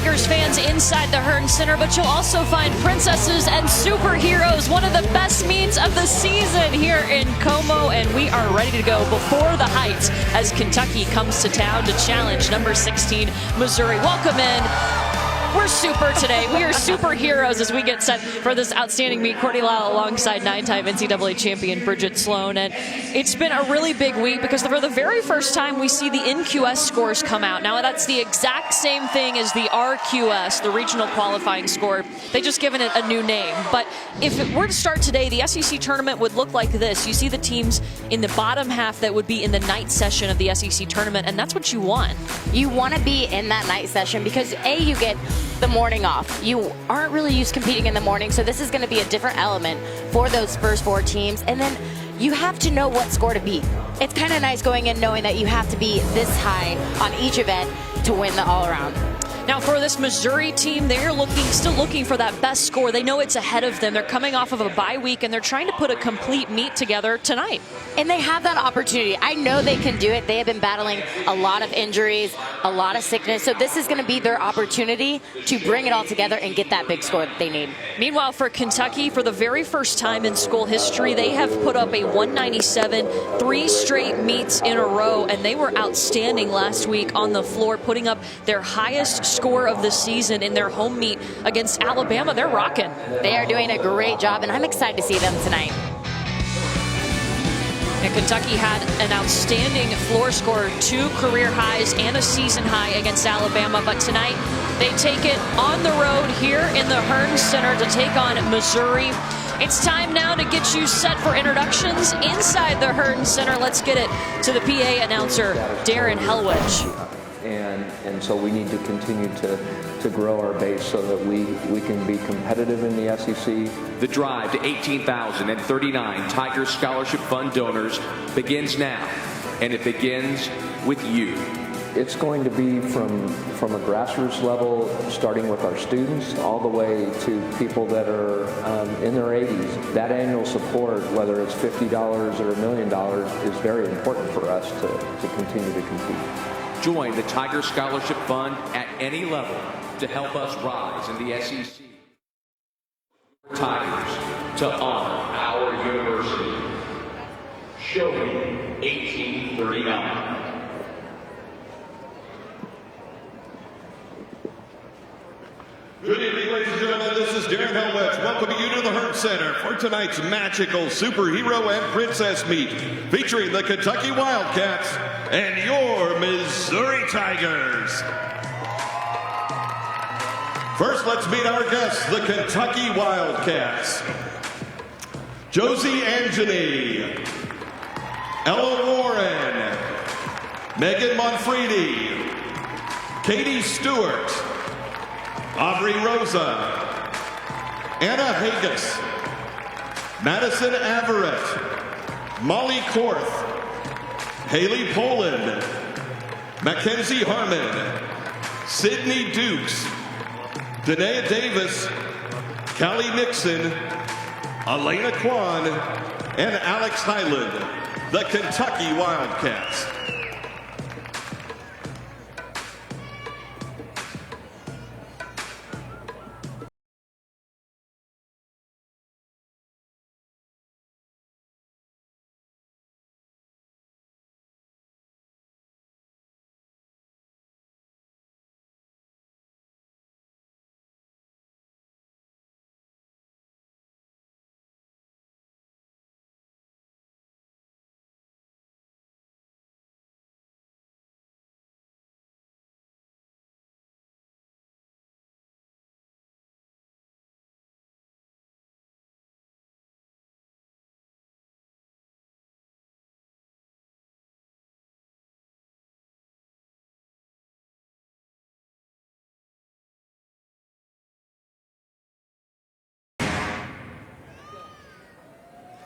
Tigers fans inside the Hearn Center, but you'll also find princesses and superheroes, one of the best meets of the season here in Como, and we are ready to go before the Heights as Kentucky comes to town to challenge number 16, Missouri. Welcome in. We're super today. We are superheroes as we get set for this outstanding meet. Courtney Lyle alongside 9-time NCAA champion Bridget Sloan. And it's been a really big week because for the very first time we see the NQS scores come out. Now that's the exact same thing as the RQS, the regional qualifying score. They just given it a new name. But if it were to start today, the SEC tournament would look like this. You see the teams in the bottom half that would be in the night session of the SEC tournament, and that's what you want. You want to be in that night session because you get the morning off. You aren't really used to competing in the morning, so this is going to be a different element for those first four teams. And then you have to know what score to beat. It's kind of nice going in knowing that you have to be this high on each event to win the all-around. Now for this Missouri team, they're still looking for that best score. They know it's ahead of them. They're coming off of a bye week, and they're trying to put a complete meet together tonight. And they have that opportunity. I know they can do it. They have been battling a lot of injuries, a lot of sickness. So this is going to be their opportunity to bring it all together and get that big score that they need. Meanwhile, for Kentucky, for the very first time in school history, they have put up a 197, 3 straight meets in a row, and they were outstanding last week on the floor, putting up their highest score of the season in their home meet against Alabama. They're rocking. They are doing a great job, and I'm excited to see them tonight. And Kentucky had an outstanding floor score, 2 career highs and a season high against Alabama. But tonight, they take it on the road here in the Hearn Center to take on Missouri. It's time now to get you set for introductions inside the Hearn Center. Let's get it to the PA announcer, Darren Helwich. And so we need to continue to grow our base so that we can be competitive in the SEC. The drive to 18,039 Tiger Scholarship Fund donors begins now, and it begins with you. It's going to be from a grassroots level, starting with our students, all the way to people that are in their 80s. That annual support, whether it's $50 or $1 million, is very important for us to continue to compete. Join the Tiger Scholarship Fund at any level to help us rise in the SEC. Tigers to honor our university. Show me 1839. Good evening, ladies and gentlemen. This is Darren Helwich welcoming you to the Hearn Center for tonight's magical superhero and princess meet, featuring the Kentucky Wildcats and your Missouri Tigers. First, let's meet our guests, the Kentucky Wildcats. Josie Angeny, Ella Warren, Megan Monfredi, Katie Stewart, Aubrey Rosa, Anna Hagus, Madison Averett, Molly Korth, Haley Poland, Mackenzie Harmon, Sydney Dukes, Danae Davis, Callie Nixon, Elena Kwan, and Alex Highland, the Kentucky Wildcats.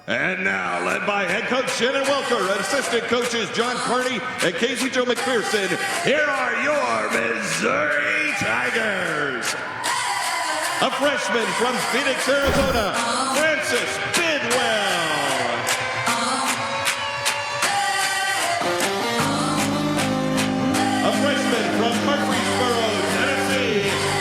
And now, led by head coach Shannon Welker and assistant coaches John Carney and Casey Joe McPherson, here are your Missouri Tigers. A freshman from Phoenix, Arizona, Francis Bidwell. A freshman from Murfreesboro, Tennessee,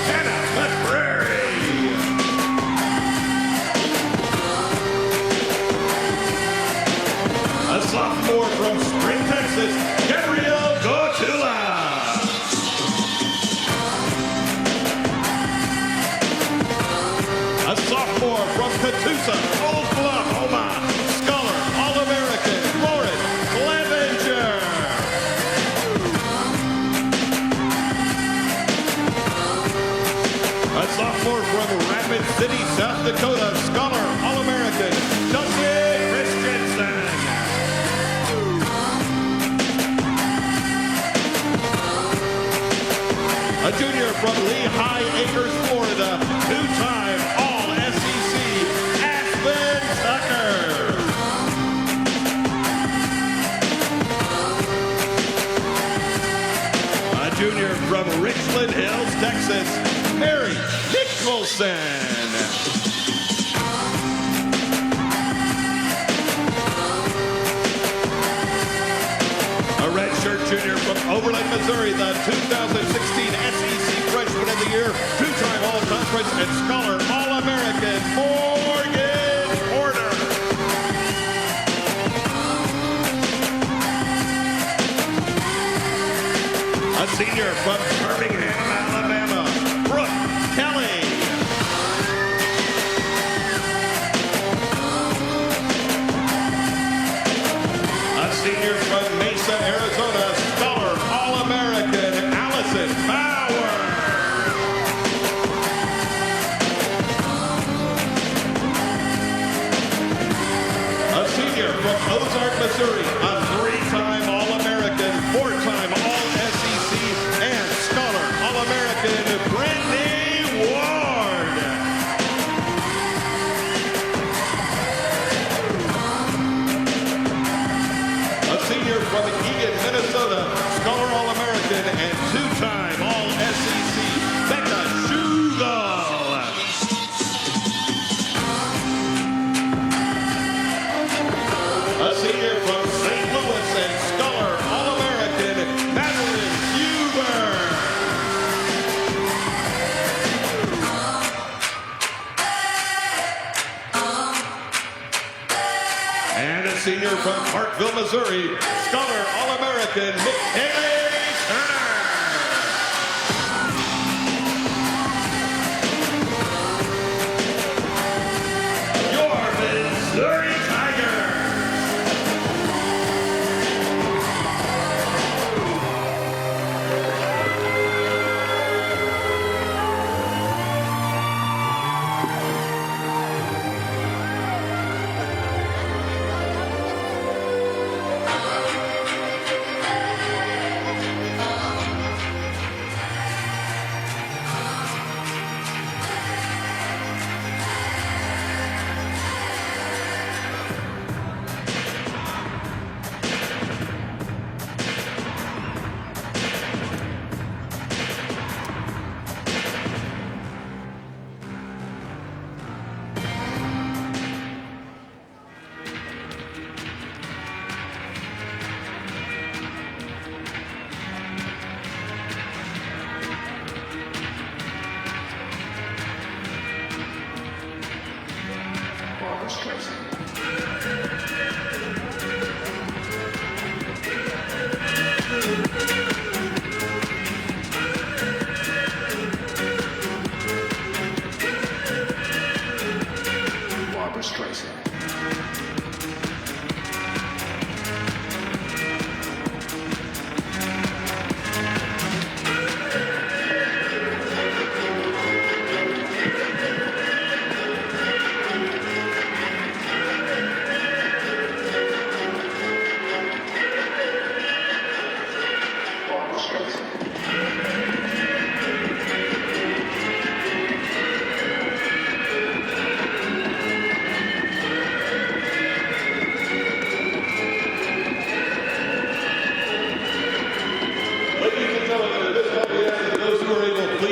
City, South Dakota, Scholar, All-American, Justin Christensen. A junior from Lehigh Acres, Florida, two-time All-SEC, Aspen Tucker. A junior from Richland Hills, Texas, Mary Nicholson. A redshirt junior from Overland, Missouri, the 2016 SEC Freshman of the Year, two-time All-Conference and Scholar All-American, Morgan Porter. A senior from Birmingham, Alabama, Brooke Kelly. A senior from Mesa, Arizona, Scholar All-American, Allison Bauer. A senior from Ozark, Missouri, a three-time All-American, four-time All-SEC, and Scholar All-American, Brittany Ward. A senior from Eagan, Minnesota, Scholar All-American, and two-time All-SEC, Becca Shugal. A senior from St. Louis and Scholar All-American, Madeline Huber. And a senior from Parkville, Missouri, Scholar All-American, McKinley Turner. Your Missouri Tigers.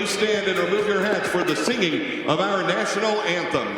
Stand and remove your hats for the singing of our national anthem.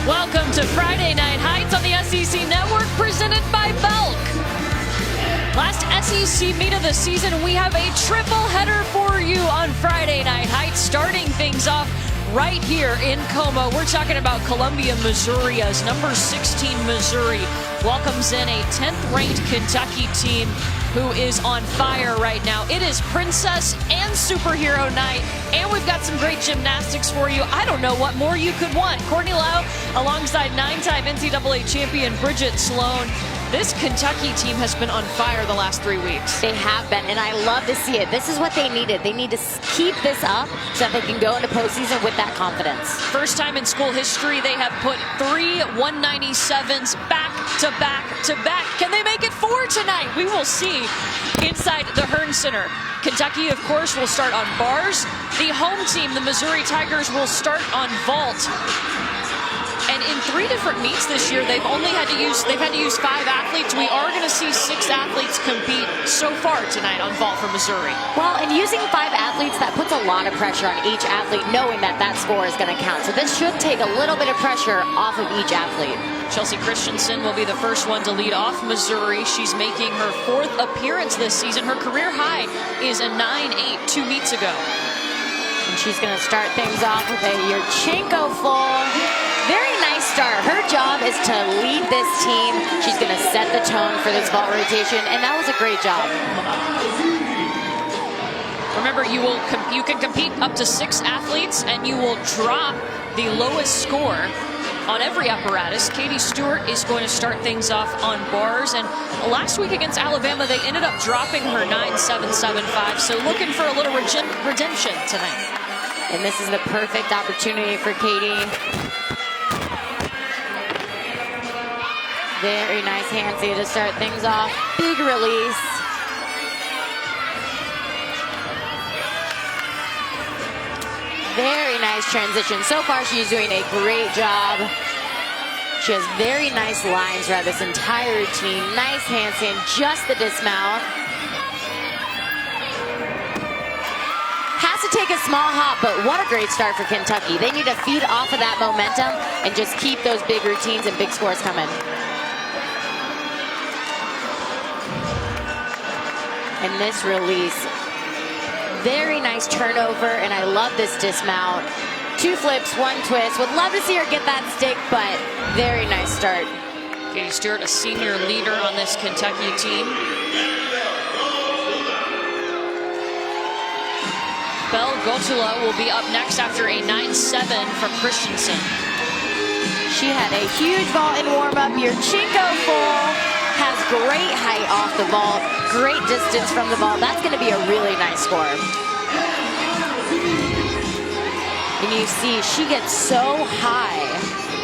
Welcome to Friday Night Heights on the SEC Network, presented by Belk. Last SEC meet of the season, we have a triple header for you on Friday Night Heights, starting things off right here in Como. We're talking about Columbia, Missouri, as number 16 Missouri welcomes in a 10th-ranked Kentucky team who is on fire right now. It is Princess and Superhero Night, and we've got some great gymnastics for you. I don't know what more you could want. Courtney Lau alongside 9-time NCAA champion Bridget Sloan. This Kentucky team has been on fire the last 3 weeks. They have been, and I love to see it. This is what they needed. They need to keep this up so that they can go into postseason with that confidence. First time in school history, they have put 3 197s back to back to back. Can they make it 4 tonight? We will see inside the Hearn Center. Kentucky, of course, will start on bars. The home team, the Missouri Tigers, will start on vault. And in 3 different meets this year, they've had to use 5 athletes. We are going to see 6 athletes compete so far tonight on vault for Missouri. Well, and using 5 athletes, that puts a lot of pressure on each athlete, knowing that that score is going to count. So this should take a little bit of pressure off of each athlete. Chelsea Christensen will be the first one to lead off Missouri. She's making her 4th appearance this season. Her career high is a 9.8 2 meets ago. And she's going to start things off with a Yurchenko full. Very nice start. Her job is to lead this team. She's going to set the tone for this vault rotation, and that was a great job. Remember, you can compete up to 6 athletes, and you will drop the lowest score on every apparatus. Katie Stewart is going to start things off on bars, and last week against Alabama, they ended up dropping her 9.775, so looking for a little redemption tonight. And this is the perfect opportunity for Katie. Very nice handsy to start things off. Big release. Very nice transition. So far, she's doing a great job. She has very nice lines throughout this entire routine. Nice handstand, just the dismount. Has to take a small hop, but what a great start for Kentucky. They need to feed off of that momentum and just keep those big routines and big scores coming. And this release, very nice turnover, and I love this dismount. 2 flips, 1 twist. Would love to see her get that stick, but very nice start. Katie Stewart, a senior leader on this Kentucky team. Belle Gotula will be up next after a 9.7 from Christensen. She had a huge vault in warm-up. Yurchenko full. Has great height off the vault, great distance from the vault. That's going to be a really nice score. And you see, she gets so high,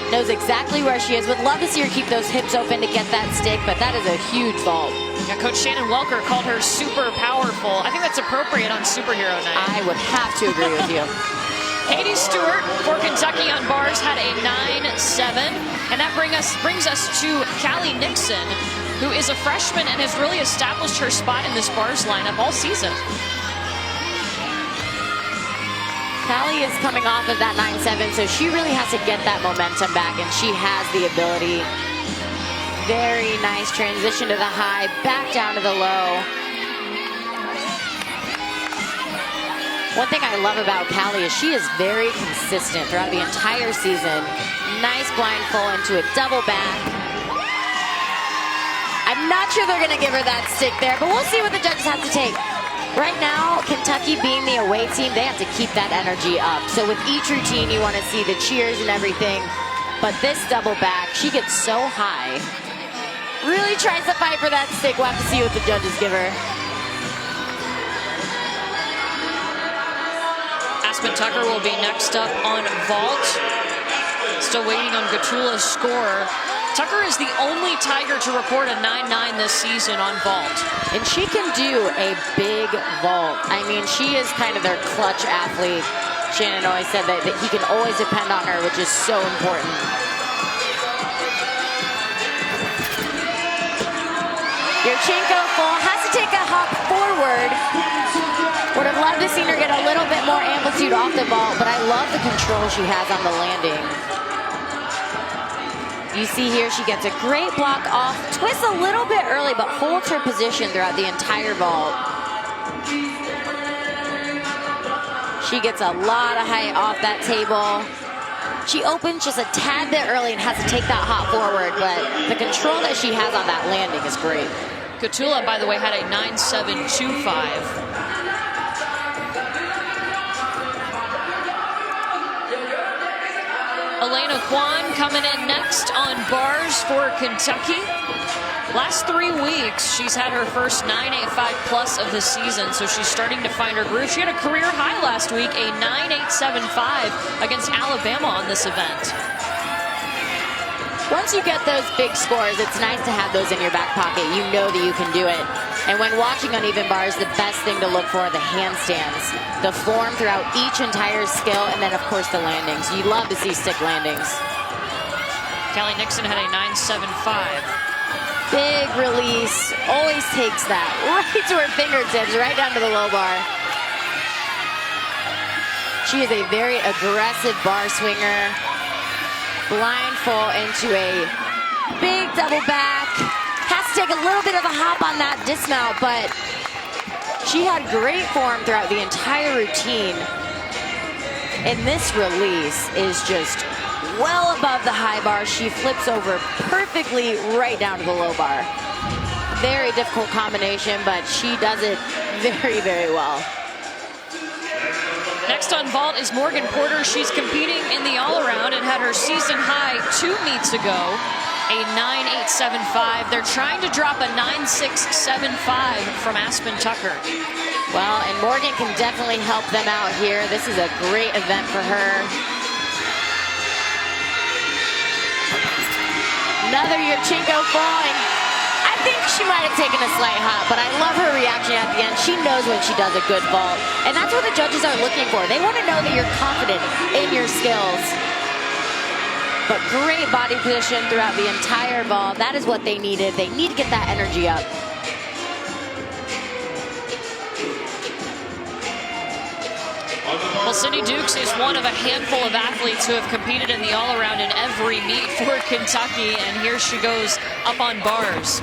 knows exactly where she is. Would love to see her keep those hips open to get that stick, but that is a huge vault. Yeah, Coach Shannon Welker called her super powerful. I think that's appropriate on Superhero Night. I would have to agree with you. Katie Stewart for Kentucky on bars had a 9.7, and that brings us to Callie Nixon, who is a freshman and has really established her spot in this bars lineup all season. Callie is coming off of that 9.7, so she really has to get that momentum back, and she has the ability. Very nice transition to the high, back down to the low. One thing I love about Callie is she is very consistent throughout the entire season. Nice blind full into a double back. I'm not sure they're going to give her that stick there, but we'll see what the judges have to take. Right now, Kentucky being the away team, they have to keep that energy up. So with each routine, you want to see the cheers and everything. But this double back, she gets so high. Really tries to fight for that stick. We'll have to see what the judges give her. Aspen Tucker will be next up on vault. Still waiting on Gotula's score. Tucker is the only Tiger to record a 9.9 this season on vault. And she can do a big vault. I mean, she is kind of their clutch athlete. Shannon always said that he can always depend on her, which is so important. Yurchenko full, has to take a hop forward. Would have loved to see her get a little bit more amplitude off the vault, but I love the control she has on the landing. You see here, she gets a great block off, twists a little bit early, but holds her position throughout the entire vault. She gets a lot of height off that table. She opens just a tad bit early and has to take that hop forward, but the control that she has on that landing is great. Kutula, by the way, had a 9.725. Elena Kwan coming in next on bars for Kentucky. Last 3 weeks, she's had her first 9.85 plus of the season, so she's starting to find her groove. She had a career high last week, a 9.875 against Alabama on this event. Once you get those big scores, it's nice to have those in your back pocket. You know that you can do it. And when watching uneven bars, the best thing to look for are the handstands, the form throughout each entire skill, and then, of course, the landings. You love to see stick landings. Callie Nixon had a 9.75. Big release, always takes that right to her fingertips, right down to the low bar. She is a very aggressive bar swinger. Blindfold into a big double back. Has to take a little bit of a hop on that dismount, but she had great form throughout the entire routine. And this release is just well above the high bar. She flips over perfectly right down to the low bar. Very difficult combination, but she does it very, very well. Next on vault is Morgan Porter. She's competing in the all-around and had her season high 2 meets ago, a 9.875. They're trying to drop a 9.675 from Aspen Tucker. Well, and Morgan can definitely help them out here. This is a great event for her. Another Yurchenko falling. I think she might have taken a slight hop, but I love her reaction at the end. She knows when she does a good vault. And that's what the judges are looking for. They want to know that you're confident in your skills. But great body position throughout the entire vault. That is what they needed. They need to get that energy up. Well, Cindy Dukes is one of a handful of athletes who have competed in the all-around in every meet for Kentucky, and here she goes up on bars.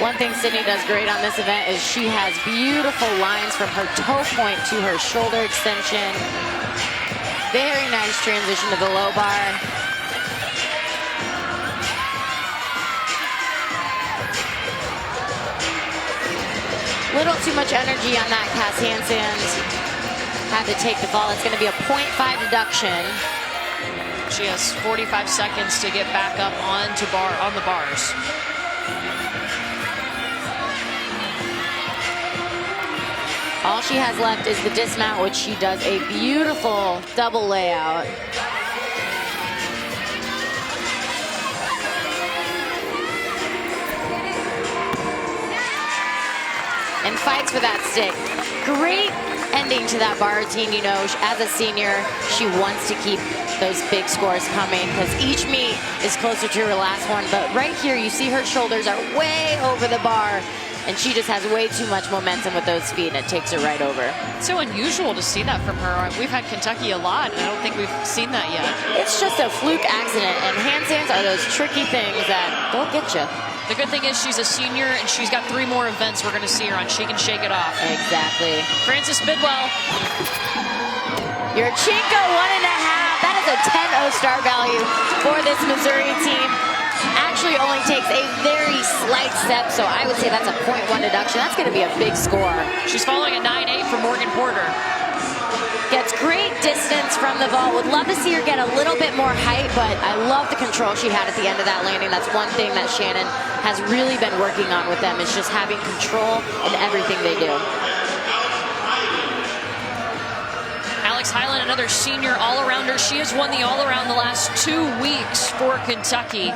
One thing Sydney does great on this event is she has beautiful lines from her toe point to her shoulder extension. Very nice transition to the low bar. Little too much energy on that cast handstand. Had to take the fall. It's going to be a 0.5 deduction. She has 45 seconds to get back up on the bars. All she has left is the dismount, which she does a beautiful double layout. And fights for that stick. Great ending to that bar routine. You know, as a senior, she wants to keep those big scores coming because each meet is closer to her last one. But right here, you see her shoulders are way over the bar, and she just has way too much momentum with those feet, and it takes her right over. It's so unusual to see that from her. We've had Kentucky a lot, and I don't think we've seen that yet. It's just a fluke accident, and handstands are those tricky things that they'll get you. The good thing is she's a senior, and she's got 3 more events we're going to see her on. She can shake it off. Exactly. Frances Bidwell. Yurchenko 1.5. That is a 10-0 star value for this Missouri team. Actually only takes a very slight step, so I would say that's a 0.1 deduction. That's going to be a big score. She's following a 9.8 from Morgan Porter. Gets great distance from the vault. Would love to see her get a little bit more height, but I love the control she had at the end of that landing. That's one thing that Shannon has really been working on with them, is just having control in everything they do. Alex Highland, another senior all-arounder. She has won the all-around the last 2 weeks for Kentucky.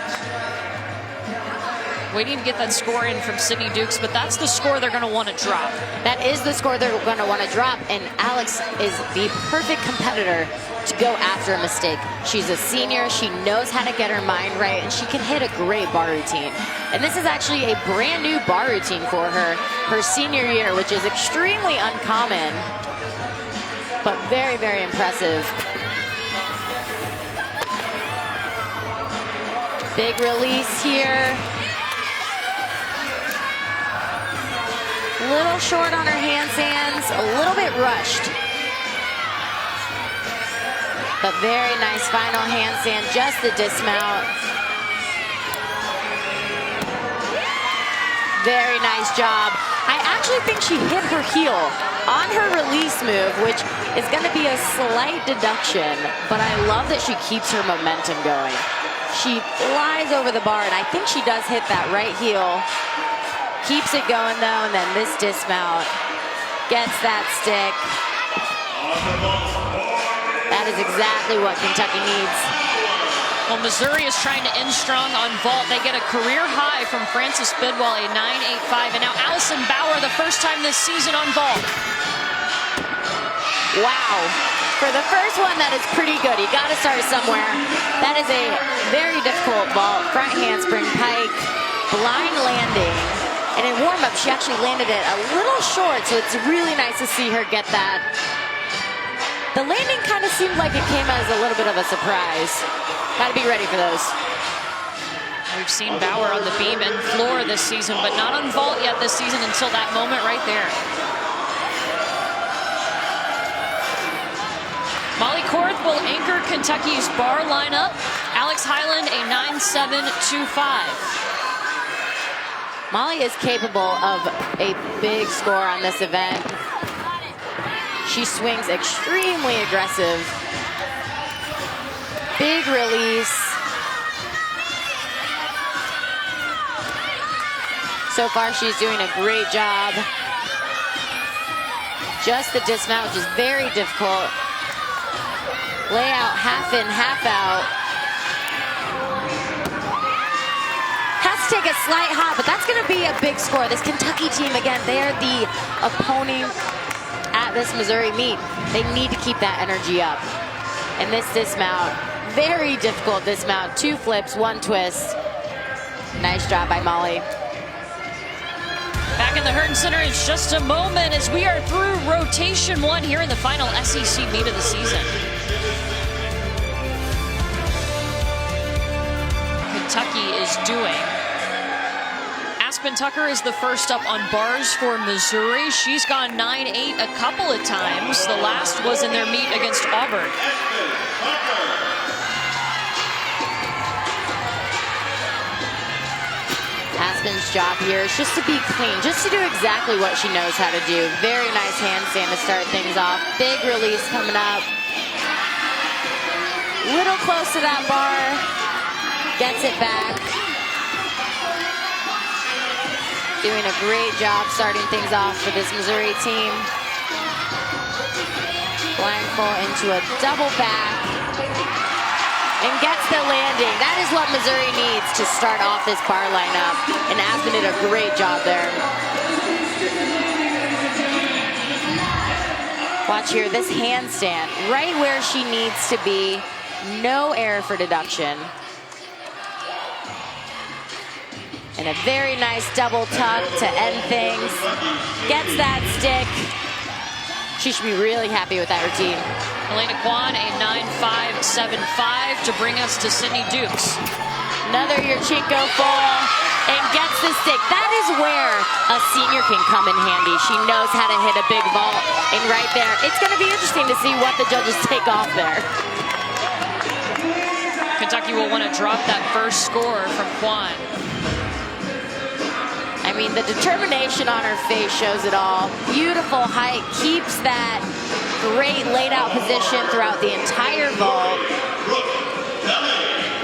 Waiting to get that score in from Sydney Dukes, but that's the score they're going to want to drop. That is the score they're going to want to drop, and Alex is the perfect competitor to go after a mistake. She's a senior, she knows how to get her mind right, and she can hit a great bar routine. And this is actually a brand new bar routine for her senior year, which is extremely uncommon, but very, very impressive. Big release here. Little short on her handstands, a little bit rushed. But very nice final handstand, just the dismount. Very nice job. I actually think she hit her heel on her release move, which is going to be a slight deduction, but I love that she keeps her momentum going. She flies over the bar, and I think she does hit that right heel. Keeps it going, though, and then this dismount gets that stick. That is exactly what Kentucky needs. Well, Missouri is trying to end strong on vault. They get a career high from Frances Bidwell, a 9.85. And now Allison Bauer, the first time this season on vault. Wow. For the first one, that is pretty good. You got to start somewhere. That is a very difficult vault. Front handspring pike, blind landing. And in warm-up, she actually landed it a little short, so it's really nice to see her get that. The landing kind of seemed like it came as a little bit of a surprise. Got to be ready for those. We've seen Bauer on the beam and floor this season, but not on vault yet this season until that moment right there. Molly Korth will anchor Kentucky's bar lineup. Alex Highland, a 9.725. Molly is capable of a big score on this event. She swings extremely aggressive. Big release. So far, she's doing a great job. Just the dismount, which is very difficult. Layout, half in, half out. Has to take a slight hop, but that's going to be a big score. This Kentucky team, again, they are the opponent at this Missouri meet. They need to keep that energy up. And this dismount, very difficult dismount. 2 flips, 1 twist. Nice job by Molly. Back in the Hearn Center in just a moment as we are through rotation 1 here in the final SEC meet of the season. Kentucky is doing. Aspen Tucker is the first up on bars for Missouri. She's gone 9.8 a couple of times. The last was in their meet against Auburn. Aspen's job here is just to be clean, just to do exactly what she knows how to do. Very nice handstand to start things off. Big release coming up. Little close to that bar. Gets it back. Doing a great job starting things off for this Missouri team. Blind full into a double back. And gets the landing. That is what Missouri needs to start off this bar lineup. And Aspen did a great job there. Watch here, this handstand, right where she needs to be. No error for deduction. And a very nice double tuck to end things. Gets that stick. She should be really happy with that routine. Elena Kwan, a 9.575 to bring us to Sydney Dukes. Another Yurchenko full and gets the stick. That is where a senior can come in handy. She knows how to hit a big vault. And right there, it's going to be interesting to see what the judges take off there. Kentucky will want to drop that first score from Kwan. I mean, the determination on her face shows it all. Beautiful height, keeps that great laid out position throughout the entire vault.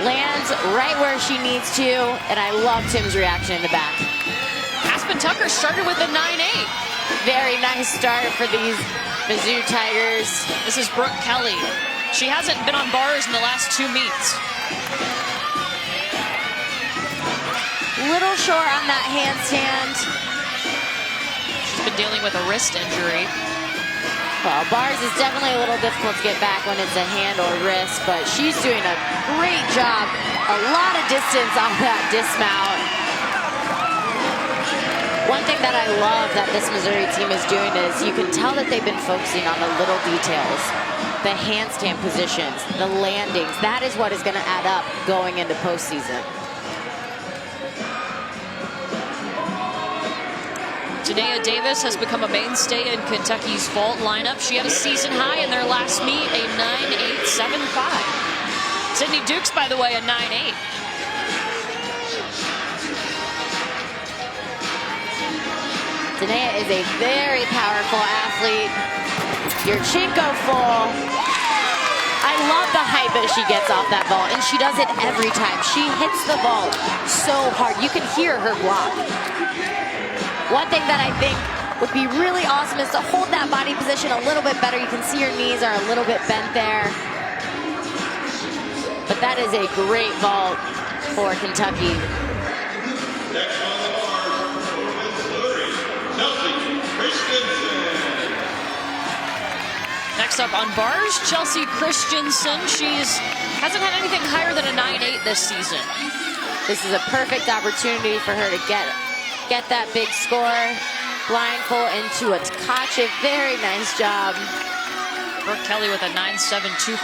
Lands right where she needs to, and I love Tim's reaction in the back. Aspen Tucker started with a 9.8. Very nice start for these Mizzou Tigers. This is Brooke Kelly. She hasn't been on bars in the last 2 meets. Little short on that handstand. She's been dealing with a wrist injury. Well, bars is definitely a little difficult to get back when it's a hand or wrist, but she's doing a great job. A lot of distance off that dismount. One thing that I love that this Missouri team is doing is you can tell that they've been focusing on the little details. The handstand positions, the landings. That is what is going to add up going into postseason. Janaea Davis has become a mainstay in Kentucky's vault lineup. She had a season high in their last meet, a 9.875. Sydney Dukes, by the way, a 9.8. Janaea is a very powerful athlete. Yurchenko full. I love the height that she gets off that vault, and she does it every time. She hits the vault so hard. You can hear her block. One thing that I think would be really awesome is to hold that body position a little bit better. You can see her knees are a little bit bent there. But that is a great vault for Kentucky. Next on the bar, Missouri, Chelsea Christensen. Next up on bars, Chelsea Christensen. Hasn't had anything higher than a 9.8 this season. This is a perfect opportunity for her to get that big score. Blindfold into a Tkachev. Very nice job. Brooke Kelly with a 9.725.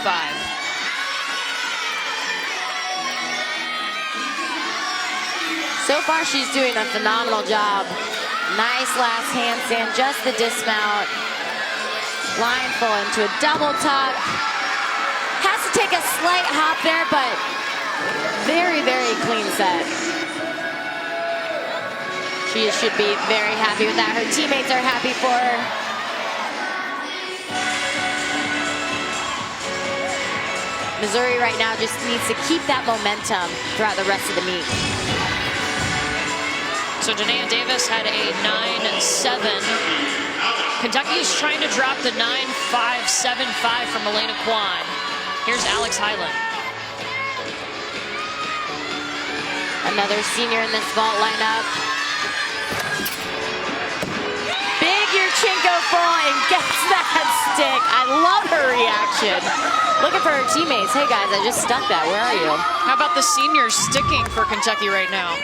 So far, she's doing a phenomenal job. Nice last handstand, just the dismount. Blindfold into a double tuck. Has to take a slight hop there, but very, very clean set. She should be very happy with that. Her teammates are happy for her. Missouri right now just needs to keep that momentum throughout the rest of the meet. So Janaea Davis had a 9.7. Kentucky is trying to drop the 9.575 from Elena Kwan. Here's Alex Hyland. Another senior in this vault lineup. Big Yurchenko full and gets that stick. I love her reaction. Looking for her teammates. Hey guys, I just stuck that. Where are you? How about the seniors sticking for Kentucky right now?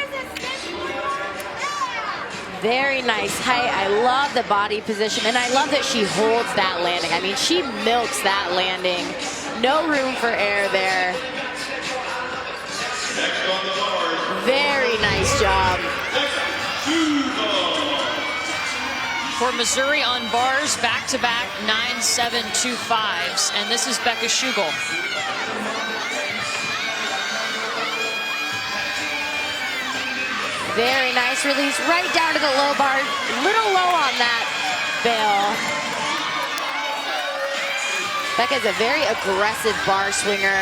Very nice height. I love the body position, and I love that she holds that landing. I mean, she milks that landing. No room for error there. Very nice job. For Missouri on bars, back-to-back 9.725s, and this is Becca Schugel. Very nice release, right down to the low bar. Little low on that bail. Becca's a very aggressive bar swinger.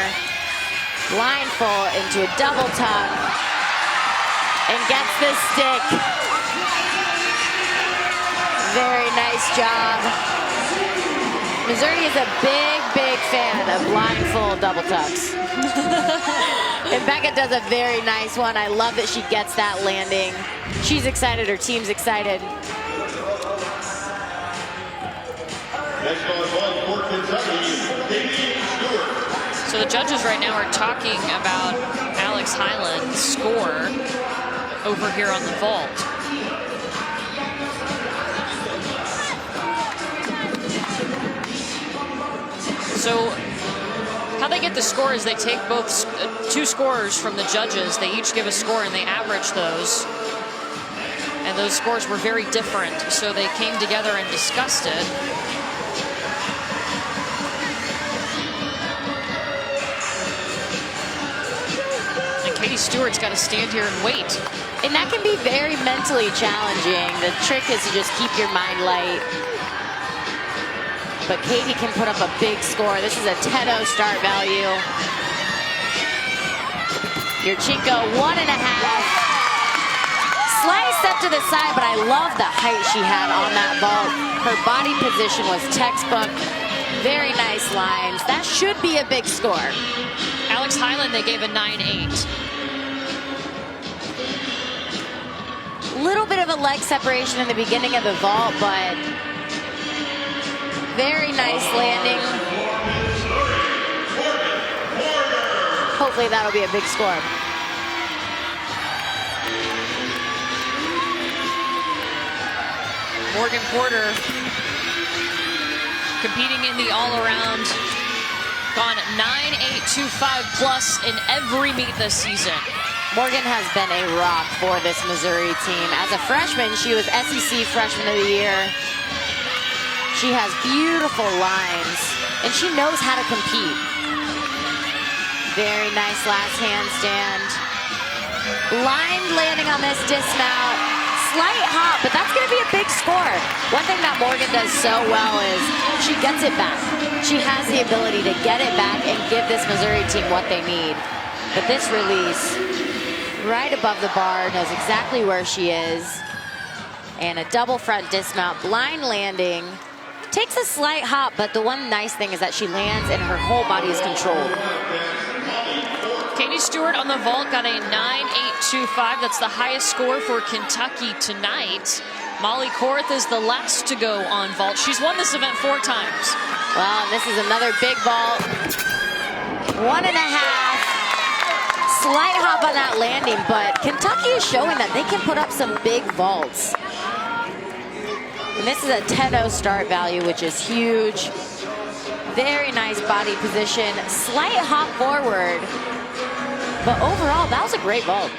Blindfold into a double tuck and gets the stick. Very nice job. Missouri is a big, big fan of blindfold double tucks. And Becca does a very nice one. I love that she gets that landing. She's excited, her team's excited. Next on ball for Kentucky, Katie Stewart. So the judges right now are talking about Alex Hyland's score over here on the vault. So how they get the score is they take both two scores from the judges. They each give a score and they average those. And those scores were very different. So they came together and discussed it. And Katie Stewart's got to stand here and wait. And that can be very mentally challenging. The trick is to just keep your mind light. But Katie can put up a big score. This is a 10-0 start value. Yurchenko, 1.5. Slight step to the side, but I love the height she had on that vault. Her body position was textbook. Very nice lines. That should be a big score. Alex Hyland, they gave a 9.8. Little bit of a leg separation in the beginning of the vault, but very nice landing. Hopefully that'll be a big score. Morgan Porter competing in the all-around, gone 9.825 plus in every meet this season. Morgan has been a rock for this Missouri team. As a freshman, she was SEC Freshman of the Year. She has beautiful lines, and she knows how to compete. Very nice last handstand. Line landing on this dismount. Slight hop, but that's going to be a big score. One thing that Morgan does so well is she gets it back. She has the ability to get it back and give this Missouri team what they need. But this release, right above the bar, knows exactly where she is. And a double front dismount, blind landing. Takes a slight hop, but the one nice thing is that she lands and her whole body is controlled. Katie Stewart on the vault got a 9.825. That's the highest score for Kentucky tonight. Molly Korth is the last to go on vault. She's won this event 4 times. Well, this is another big vault. 1.5. Slight hop on that landing, but Kentucky is showing that they can put up some big vaults. And this is a 10.0 start value, which is huge. Very nice body position. Slight hop forward. But overall, that was a great vault.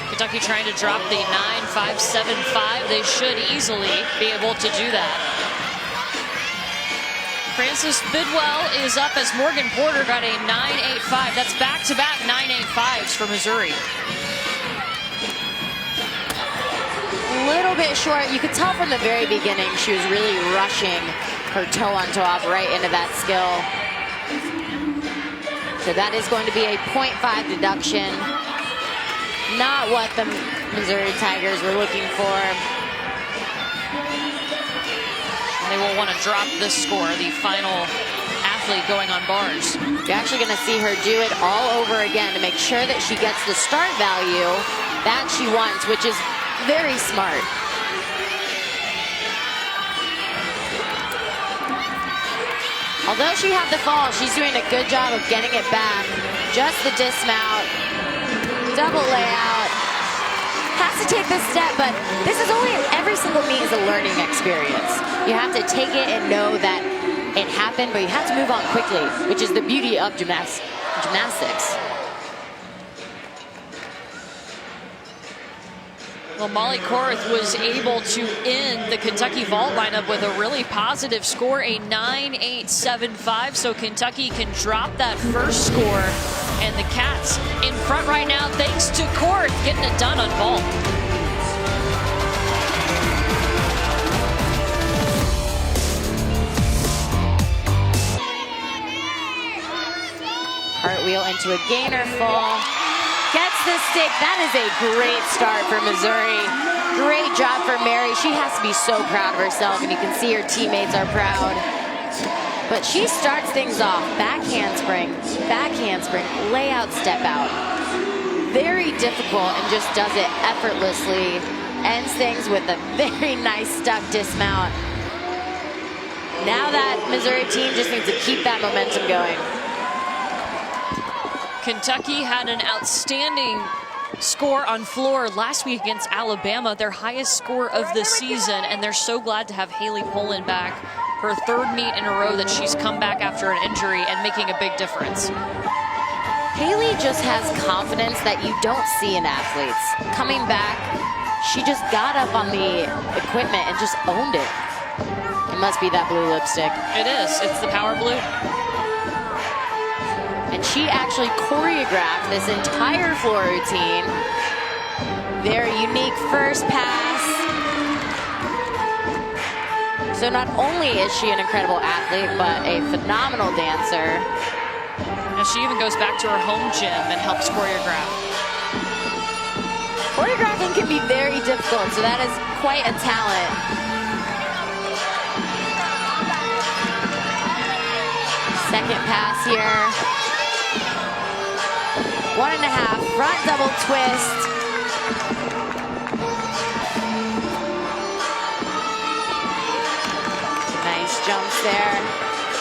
Kentucky trying to drop the 9.575. They should easily be able to do that. Frances Bidwell is up as Morgan Porter got a 9.85. That's back-to-back 9.85s for Missouri. A little bit short. You could tell from the very beginning she was really rushing her toe-on-toe off right into that skill. So that is going to be a 0.5 deduction. Not what the Missouri Tigers were looking for. They will want to drop this score, the final athlete going on bars. You're actually going to see her do it all over again to make sure that she gets the start value that she wants, which is very smart. Although she had the fall, she's doing a good job of getting it back. Just the dismount, double layout. Has to take this step, but this is only, every single meet is a learning experience. You have to take it and know that it happened, but you have to move on quickly, which is the beauty of gymnastics. Well, Molly Korth was able to end the Kentucky vault lineup with a really positive score, a 9.875. So Kentucky can drop that first score. And the Cats in front right now, thanks to Korth getting it done on vault. Cartwheel into a gainer fall. Gets the stick. That is a great start for Missouri. Great job for Mary. She has to be so proud of herself, and you can see her teammates are proud. But she starts things off. Back handspring, layout step out. Very difficult and just does it effortlessly. Ends things with a very nice stuck dismount. Now that Missouri team just needs to keep that momentum going. Kentucky had an outstanding score on floor last week against Alabama, their highest score of the season, and they're so glad to have Haley Poland back, her 3rd meet in a row that she's come back after an injury and making a big difference. Haley just has confidence that you don't see in athletes. Coming back, she just got up on the equipment and just owned it. It must be that blue lipstick. It is. It's the power blue. And she actually choreographed this entire floor routine. Very unique first pass. So not only is she an incredible athlete, but a phenomenal dancer. Now she even goes back to her home gym and helps choreograph. Choreographing can be very difficult, so that is quite a talent. Second pass here. 1.5, front double twist. Nice jumps there.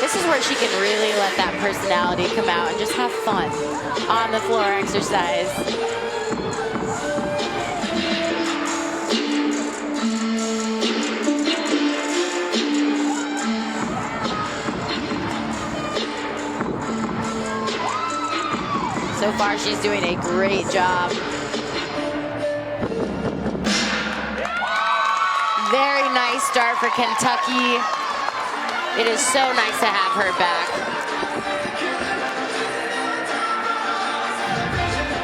This is where she can really let that personality come out and just have fun on the floor exercise. So far, she's doing a great job. Very nice start for Kentucky. It is so nice to have her back.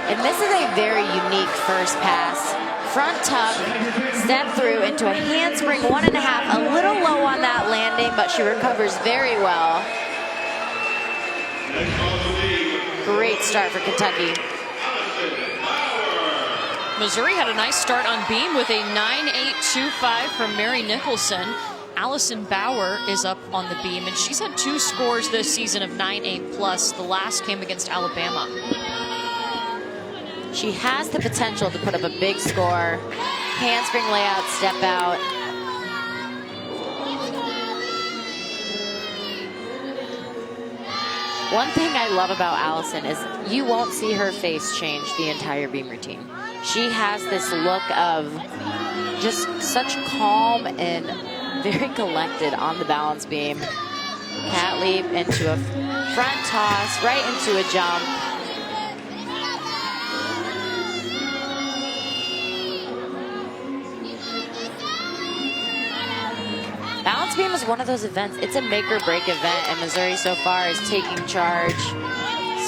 And this is a very unique first pass. Front tuck, step through into a handspring 1.5, a little low on that landing, but she recovers very well. Great start for Kentucky. Missouri had a nice start on beam with a 9.825 from Mary Nicholson. Allison Bauer is up on the beam, and she's had 2 scores this season of 9.8 plus. The last came against Alabama. She has the potential to put up a big score. Handspring layout, step out. One thing I love about Allison is you won't see her face change the entire beam routine. She has this look of just such calm and very collected on the balance beam. Cat leap into a front toss, right into a jump. Balance beam is one of those events. It's a make or break event, and Missouri so far is taking charge.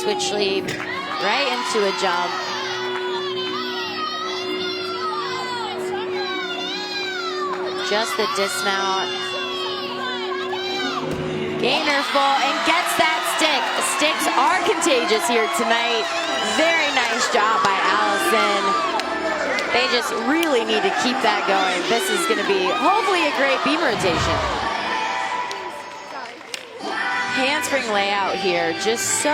Switch leap, right into a jump. Just the dismount. Gainer full and gets that stick. The sticks are contagious here tonight. Very nice job by Allison. They just really need to keep that going. This is going to be hopefully a great beam rotation. Handspring layout here. Just so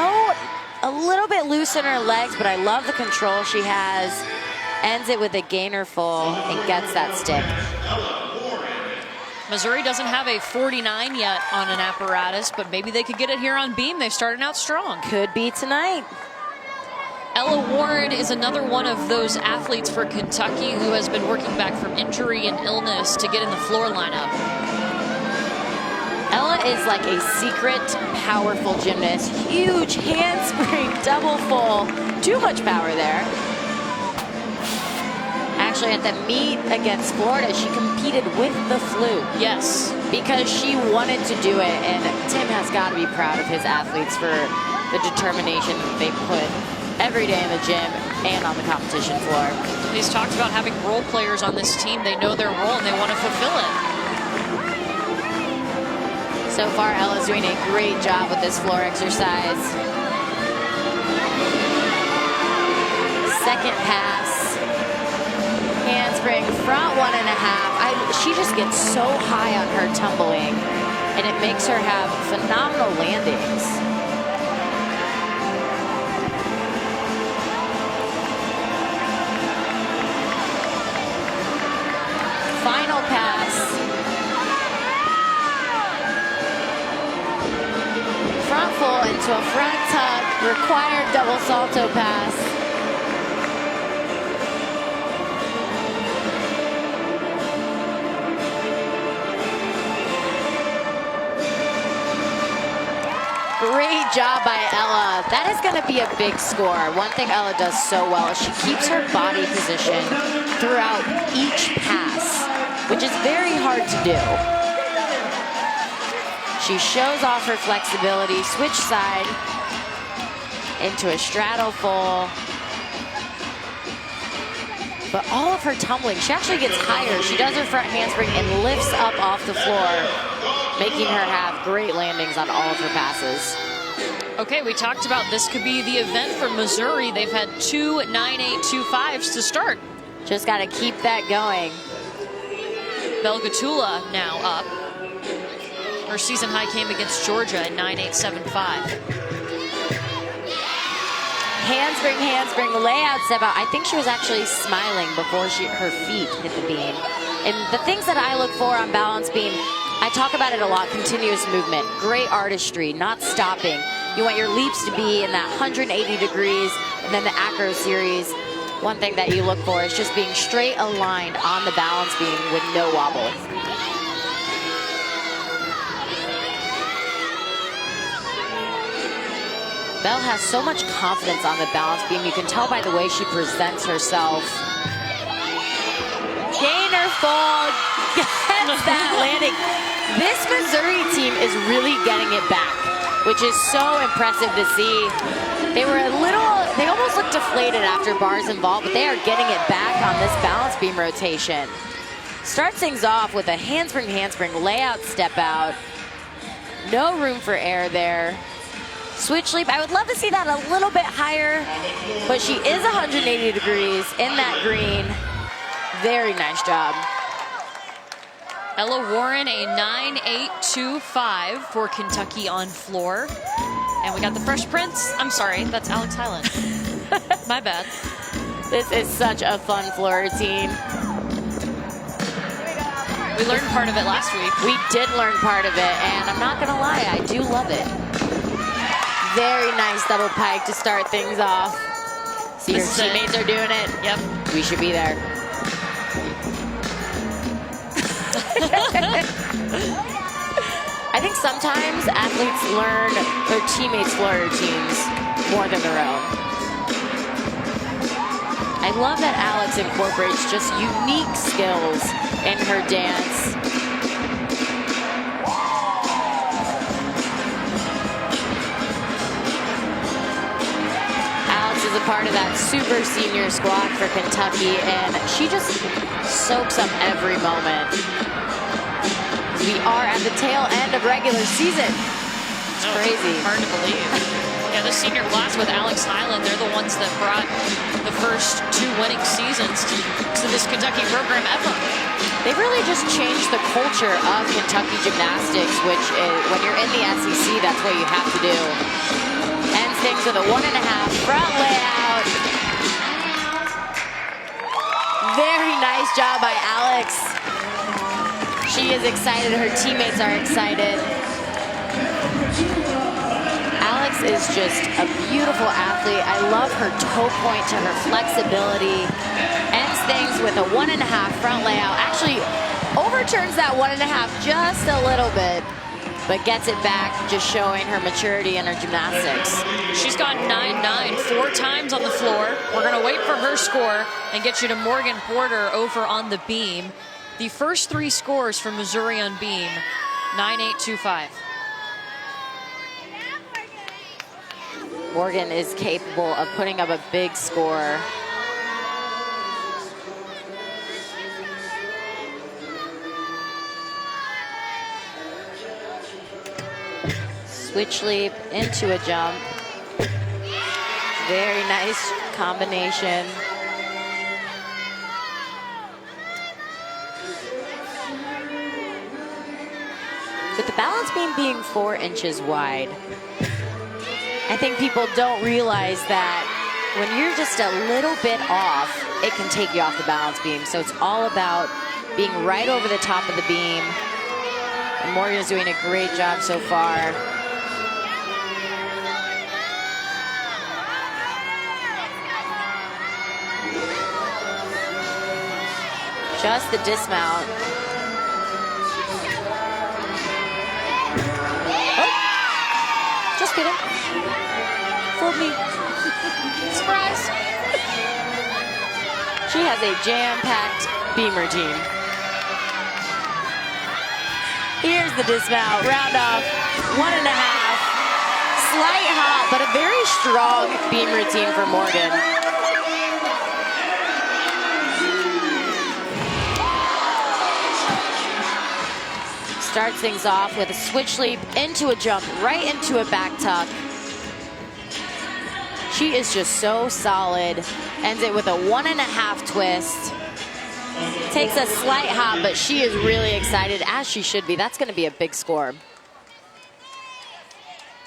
a little bit loose in her legs, but I love the control she has. Ends it with a gainer full and gets that stick. Missouri doesn't have a 49 yet on an apparatus, but maybe they could get it here on beam. They've started out strong. Could be tonight. Ella Warren is another one of those athletes for Kentucky who has been working back from injury and illness to get in the floor lineup. Ella is like a secret, powerful gymnast. Huge handspring, double full. Too much power there. Actually, at the meet against Florida, she competed with the flu. Yes. Because she wanted to do it, and Tim has got to be proud of his athletes for the determination that they put every day in the gym and on the competition floor. He's talked about having role players on this team. They know their role and they want to fulfill it. So far, Ella's doing a great job with this floor exercise. Second pass. Handspring, front 1.5. She just gets so high on her tumbling, and it makes her have phenomenal landings. Final pass. Front full into a front tuck, required double salto pass. Great job by Ella. That is going to be a big score. One thing Ella does so well is she keeps her body position throughout each pass, which is very hard to do. She shows off her flexibility, switch side into a straddle full. But all of her tumbling, she actually gets higher. She does her front handspring and lifts up off the floor, making her have great landings on all of her passes. Okay, we talked about this could be the event for Missouri. They've had 2 9.825s to start. Just got to keep that going. Belgatula now up. Her season high came against Georgia at 9.875. Handspring, layout step out. I think she was actually smiling before her feet hit the beam. And the things that I look for on balance beam, I talk about it a lot, continuous movement, great artistry, not stopping. You want your leaps to be in that 180 degrees, and then the acro series. One thing that you look for is just being straight aligned on the balance beam with no wobble. Belle has so much confidence on the balance beam. You can tell by the way she presents herself. Gainer fall, gets that landing. This Missouri team is really getting it back, which is so impressive to see. They were they almost looked deflated after bars and vault, but they are getting it back on this balance beam rotation. Starts things off with a handspring, layout, step out. No room for air there. Switch leap, I would love to see that a little bit higher, but she is 180 degrees in that green. Very nice job. Ella Warren, a 9.825 for Kentucky on floor. And we got the Fresh Prince. I'm sorry, that's Alex Highland. My bad. This is such a fun floor routine. We learned part of it last week. We did learn part of it, and I'm not gonna lie, I do love it. Very nice double pike to start things off. See, your teammates are doing it. Yep. We should be there. I think sometimes athletes learn their teammates' floor routines more than their own. I love that Alex incorporates just unique skills in her dance. Alex is a part of that super senior squad for Kentucky, and she just soaks up every moment. We are at the tail end of regular season. It's crazy. Hard to believe. Yeah, the senior class with Alex Highland, they're the ones that brought the first 2 winning seasons to this Kentucky program ever. They really just changed the culture of Kentucky gymnastics, which is, when you're in the SEC, that's what you have to do. Ends things with a 1.5 front layout. Very nice job by Alex. She is excited, her teammates are excited. Alex is just a beautiful athlete. I love her toe point to her flexibility. Ends things with a 1.5 front layout. Actually overturns that 1.5 just a little bit, but gets it back, just showing her maturity in her gymnastics. She's got 9.9 4 times on the floor. We're gonna wait for her score and get you to Morgan Porter over on the beam. The first 3 scores from Missouri on beam, 9.825. Morgan is capable of putting up a big score. Switch leap into a jump. Very nice combination. With the balance beam being 4 inches wide, I think people don't realize that when you're just a little bit off, it can take you off the balance beam. So it's all about being right over the top of the beam. And Morgan is doing a great job so far. Just the dismount. Just kidding. Fooled me. Surprise. She has a jam-packed beam routine. Here's the dismount. Round off. 1.5. Slight hop, but a very strong beam routine for Morgan. Starts things off with a switch leap into a jump, right into a back tuck. She is just so solid. Ends it with a 1.5 twist. Takes a slight hop, but she is really excited, as she should be. That's going to be a big score.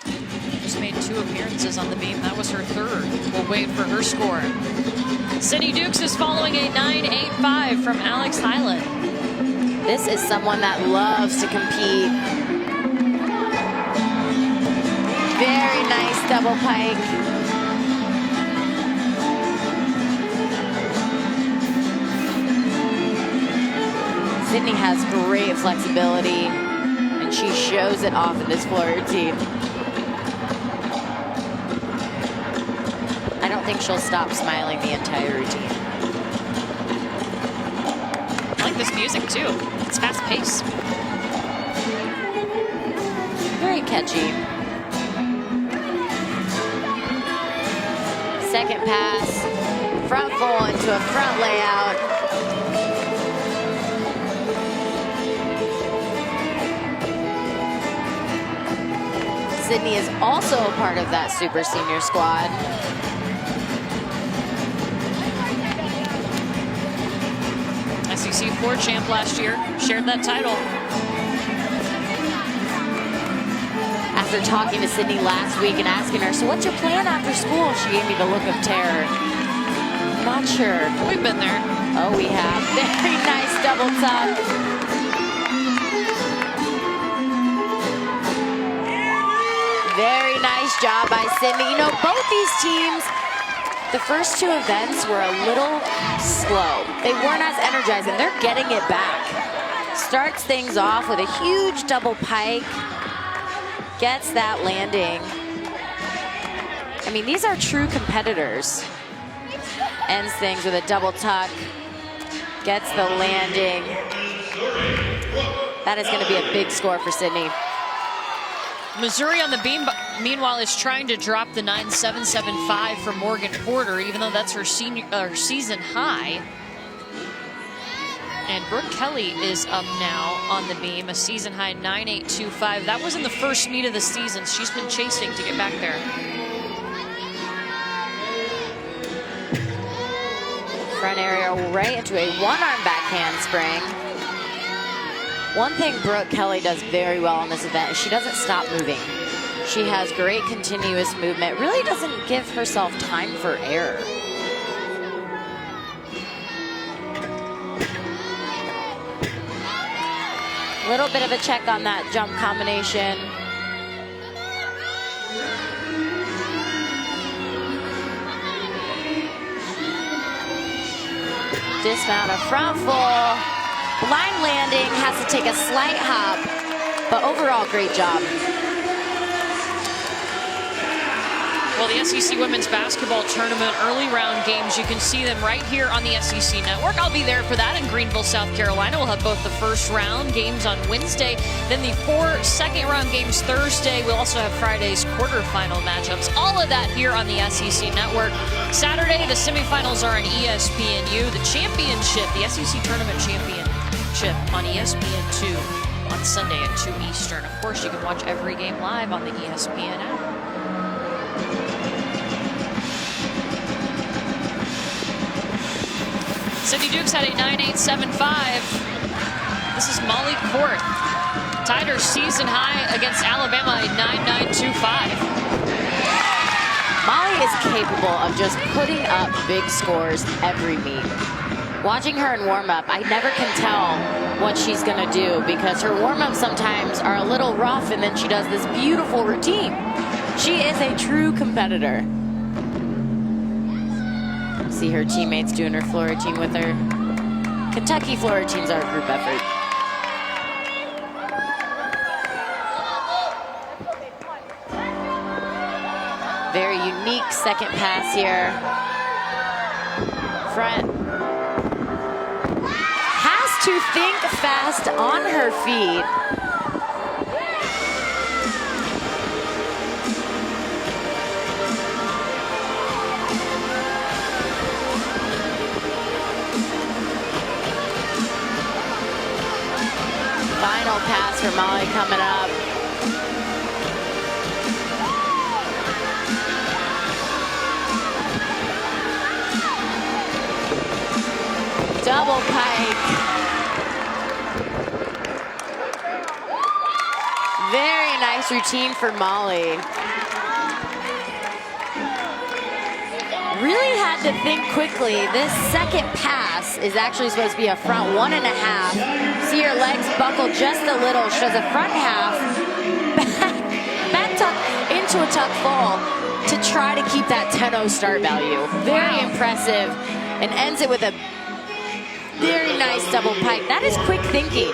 Just made 2 appearances on the beam. That was her 3rd. We'll wait for her score. Sydney Dukes is following a 9.85 from Alex Highland. This is someone that loves to compete. Very nice double pike. Sydney has great flexibility, and she shows it off in this floor routine. think she'll stop smiling the entire routine. I like this music too. It's fast paced. Very catchy. Second pass, front full into a front layout. Sydney is also a part of that super senior squad. SEC 4 champ last year, shared that title. After talking to Sydney last week and asking her, so what's your plan after school? She gave me the look of terror. Not sure. We've been there. Oh, we have. Very nice double tuck. Very nice job by Sydney. You know, both these teams, the first two events were a little slow. They weren't as energizing. They're getting it back. Starts things off with a huge double pike. Gets that landing. I mean, these are true competitors. Ends things with a double tuck. Gets the landing. That is going to be a big score for Sydney. Missouri on the beam, meanwhile, is trying to drop the 9.775 from Morgan Porter, even though that's her season high. And Brooke Kelly is up now on the beam, a season high 9.825. That was in the first meet of the season. She's been chasing to get back there. Front area right into a one-arm backhand spring. One thing Brooke Kelly does very well in this event is she doesn't stop moving. She has great continuous movement, really doesn't give herself time for error. A little bit of a check on that jump combination. Dismount a front full. Line landing, has to take a slight hop, but overall, great job. Well, the SEC Women's Basketball Tournament early round games, you can see them right here on the SEC Network. I'll be there for that in Greenville, South Carolina. We'll have both the first round games on Wednesday, then the 4 second round games Thursday. We'll also have Friday's quarterfinal matchups. All of that here on the SEC Network. Saturday, the semifinals are on ESPNU. The championship, the SEC Tournament Championship on ESPN2 on Sunday at 2 Eastern. Of course, you can watch every game live on the ESPN app. Sydney Dukes had a 9.875. This is Molly Court. Tied her season high against Alabama, a 9.925. Molly is capable of just putting up big scores every meet. Watching her in warm-up, I never can tell what she's going to do because her warm-ups sometimes are a little rough and then she does this beautiful routine. She is a true competitor. See her teammates doing her floor routine with her. Kentucky floor routines are a group effort. Very unique second pass here. Front. Has to think fast on her feet. Final pass for Molly coming up. Double pike. Very nice routine for Molly. Really had to think quickly. This second pass is actually supposed to be a front 1.5. See her legs buckle just a little. She does a front half, back tuck into a tuck full to try to keep that 10-0 start value. Very impressive, and ends it with a very nice double pike. That is quick thinking.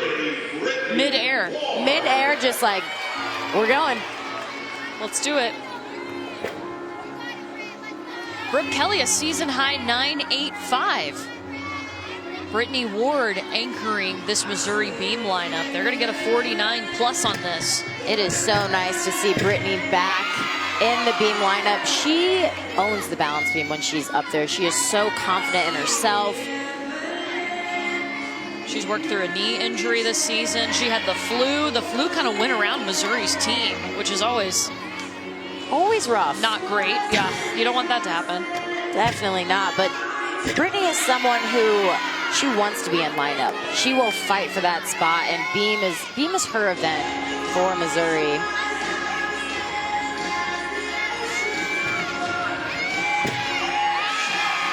Mid-air. Mid-air, just like, we're going. Let's do it. Brooke Kelly, a season high 9.85. Brittany Ward anchoring this Missouri beam lineup. They're going to get a 49 plus on this. It is so nice to see Brittany back in the beam lineup. She owns the balance beam when she's up there. She is so confident in herself. She's worked through a knee injury this season. She had the flu. The flu kind of went around Missouri's team, which is always rough. Not great. Yeah, you don't want that to happen. Definitely not. But Brittany is someone who she wants to be in lineup. She will fight for that spot, and beam is her event for Missouri.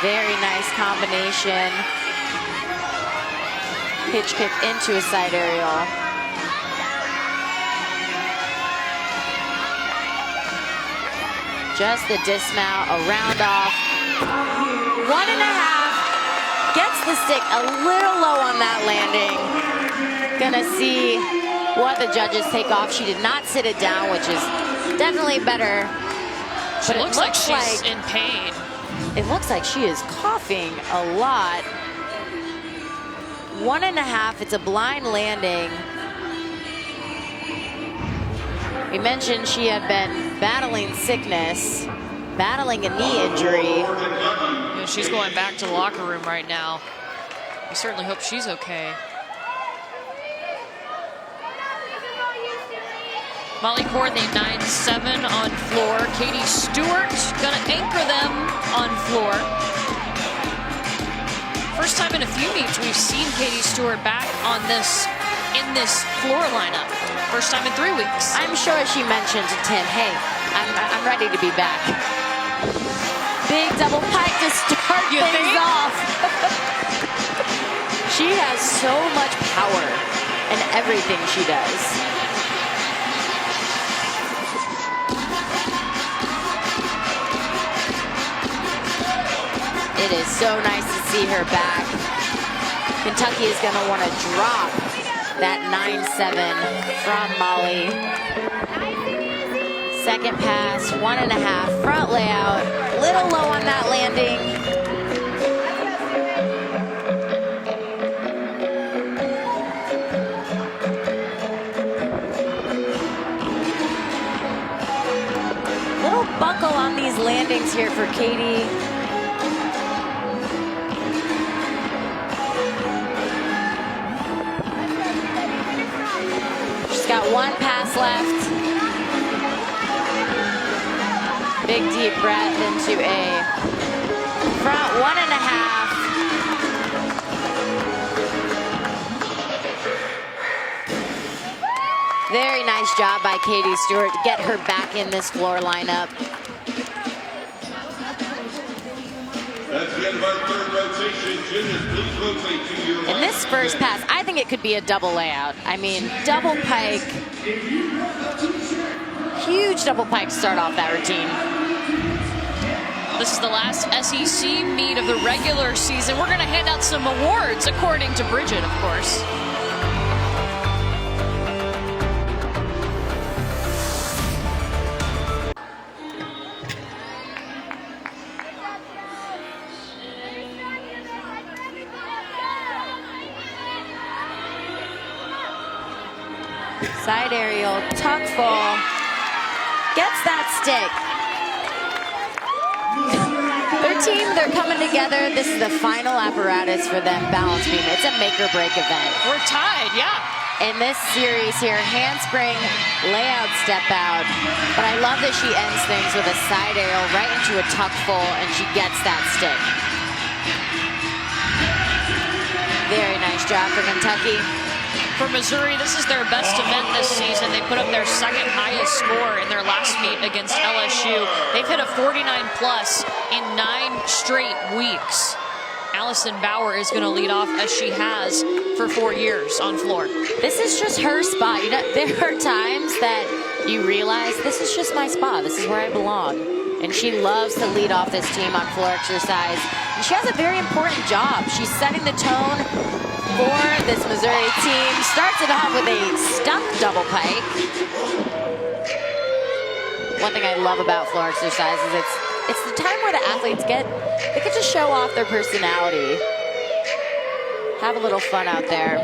Very nice combination. Hitch kick into a side aerial. Just the dismount, a round off. 1.5. Gets the stick a little low on that landing. Gonna see what the judges take off. She did not sit it down, which is definitely better. But it looks like she's in pain. It looks like she is coughing a lot. 1.5, it's a blind landing. We mentioned she had been battling sickness, battling a knee injury. Yeah, she's going back to the locker room right now. We certainly hope she's okay. Molly Courtney, 9-7 on floor. Katie Stewart gonna anchor them on floor. First time in a few meets we've seen Katie Stewart back in this floor lineup. First time in 3 weeks. I'm sure she mentioned to Tim, hey, I'm ready to be back. Big double pike to start things off. She has so much power in everything she does. It is so nice to see her back. Kentucky is going to want to drop that 9-7 from Molly. Second pass, 1.5, front layout. Little low on that landing. Little buckle on these landings here for Katie. Got one pass left. Big deep breath into a front 1.5. Very nice job by Katie Stewart to get her back in this floor lineup. That's the end of our third rotation. Judges, please rotate to your In this first pass, I think it could be a double layout. I mean, double pike. Huge double pike to start off that routine. This is the last SEC meet of the regular season. We're going to hand out some awards, according to Bridget, of course. Side aerial, tuck fall, gets that stick. Their team, they're coming together. This is the final apparatus for them, balance beam. It's a make or break event. We're tied, yeah. In this series here, handspring, layout, step out. But I love that she ends things with a side aerial right into a tuck full, and she gets that stick. Very nice job for Kentucky. For Missouri, this is their best event this season. They put up their second highest score in their last meet against LSU. They've hit a 49 plus in 9 straight weeks. Allison Bauer is going to lead off as she has for 4 years on floor. This is just her spot. You know, there are times that you realize this is just my spot. This is where I belong. And she loves to lead off this team on floor exercise. And she has a very important job. She's setting the tone for this Missouri team. Starts it off with a stuck double pike. One thing I love about floor exercise is it's it's the time where the athletes they get to show off their personality. Have a little fun out there.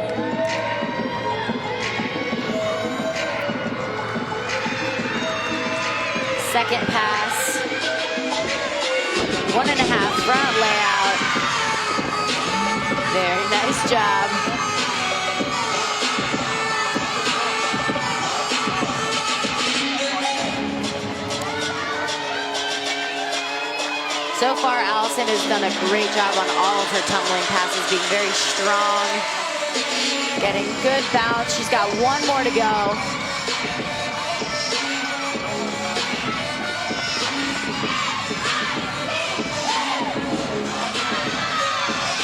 Second pass. 1.5 front layout. Very nice job. So far, Allison has done a great job on all of her tumbling passes, being very strong, getting good bounce. She's got one more to go.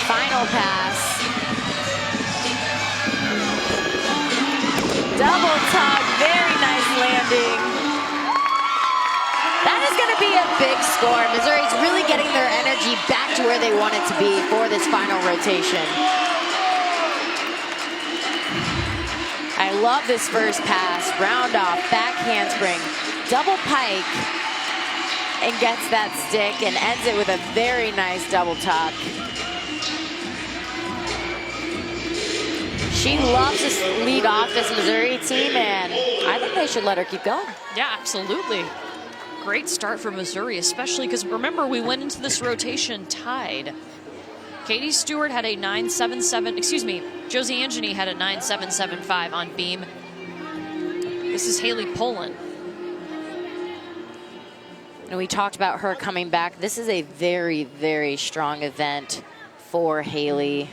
Final pass. Double tuck, very nice landing. That is going to be a big score. Missouri's really getting their energy back to where they want it to be for this final rotation. I love this first pass. Round off, back handspring, double pike, and gets that stick and ends it with a very nice double tuck. She loves to lead off this Missouri team, and I think they should let her keep going. Yeah, absolutely. Great start for Missouri, especially because remember, we went into this rotation tied. Katie Stewart had a 9.77, excuse me, Josie Angeny had a 9.775 on beam. This is Haley Poland. And we talked about her coming back. This is a very, very strong event for Haley.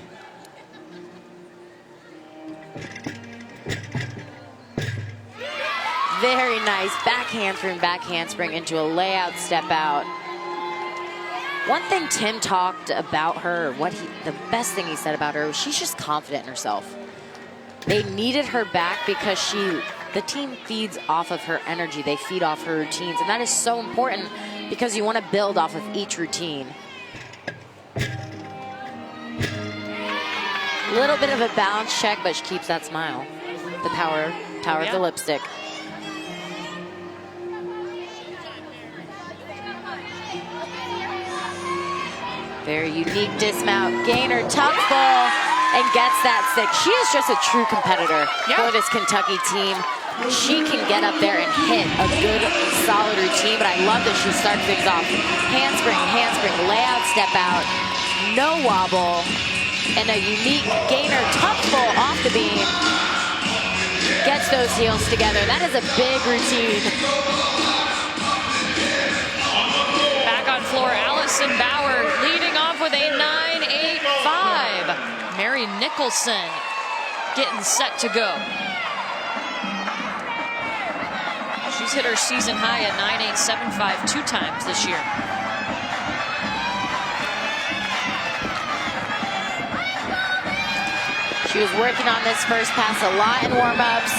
Very nice back handspring into a layout step out. One thing Tim talked about her, the best thing he said about her was she's just confident in herself. They needed her back because the team feeds off of her energy. They feed off her routines, and that is so important because you want to build off of each routine. A little bit of a balance check, but she keeps that smile. The power of the lipstick. Very unique dismount, gainer, tuck full, and gets that stick. She is just a true competitor for this Kentucky team. She can get up there and hit a good, solid routine, but I love that she starts things off. Handspring, layout step out, no wobble, and a unique gainer, tuck full off the beam. Gets those heels together. That is a big routine. Back on floor, Allison Bauer leading off with a 9.85. Mary Nicholson getting set to go. She's hit her season high at 9.875 2 times this year. She was working on this first pass a lot in warm-ups.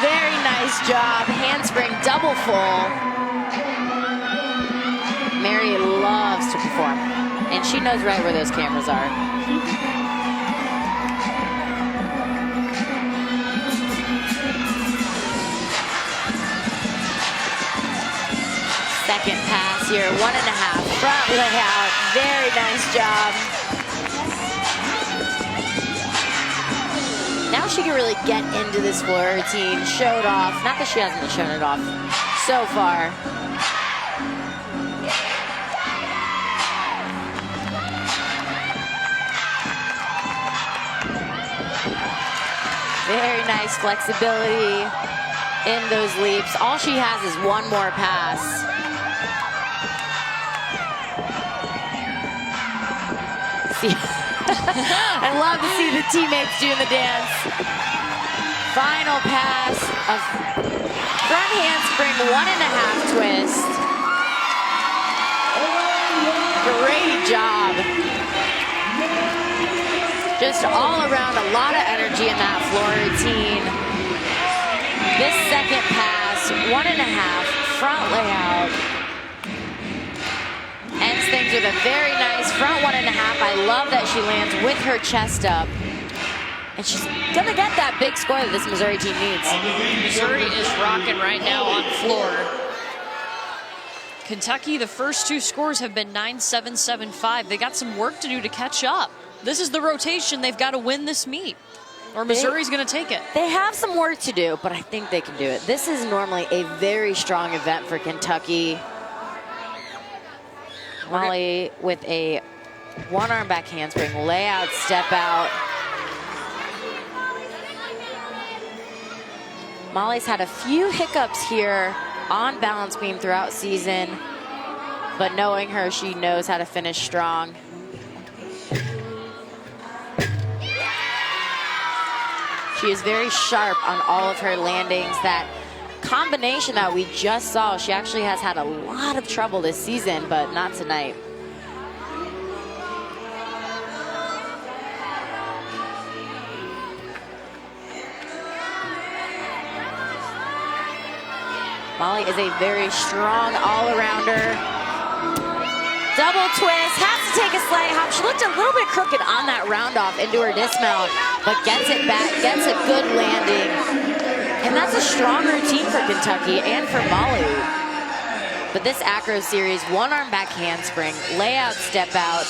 Very nice job. Handspring double full. Mary loves to perform, and she knows right where those cameras are. Second pass here, 1.5 front layout. Very nice job. Now she can really get into this floor routine, show it off. Not that she hasn't shown it off so far. Very nice flexibility in those leaps. All she has is one more pass. See, I love to see the teammates doing the dance. Final pass of front handspring, 1.5 twist. Great job. Just all around, a lot of energy in that floor routine. This second pass, 1.5 front layout. Ends things with a very nice front 1.5. I love that she lands with her chest up. And she's gonna get that big score that this Missouri team needs. Missouri is rocking right now on floor. Kentucky, the first two scores have been 9-7, 7-5. They got some work to do to catch up. This is the rotation. They've got to win this meet, or Missouri's going to take it. They have some work to do, but I think they can do it. This is normally a very strong event for Kentucky. Molly with a one-arm back handspring, layout, step out. Molly's had a few hiccups here on balance beam throughout season, but knowing her, she knows how to finish strong. She is very sharp on all of her landings. That combination that we just saw, she actually has had a lot of trouble this season, but not tonight. Molly is a very strong all-arounder. Double twist, has to take a slight hop. She looked a little bit crooked on that round-off into her dismount, but gets it back, gets a good landing. And that's a strong routine for Kentucky and for Molly. But this acro series, one-arm back handspring, layout, step out,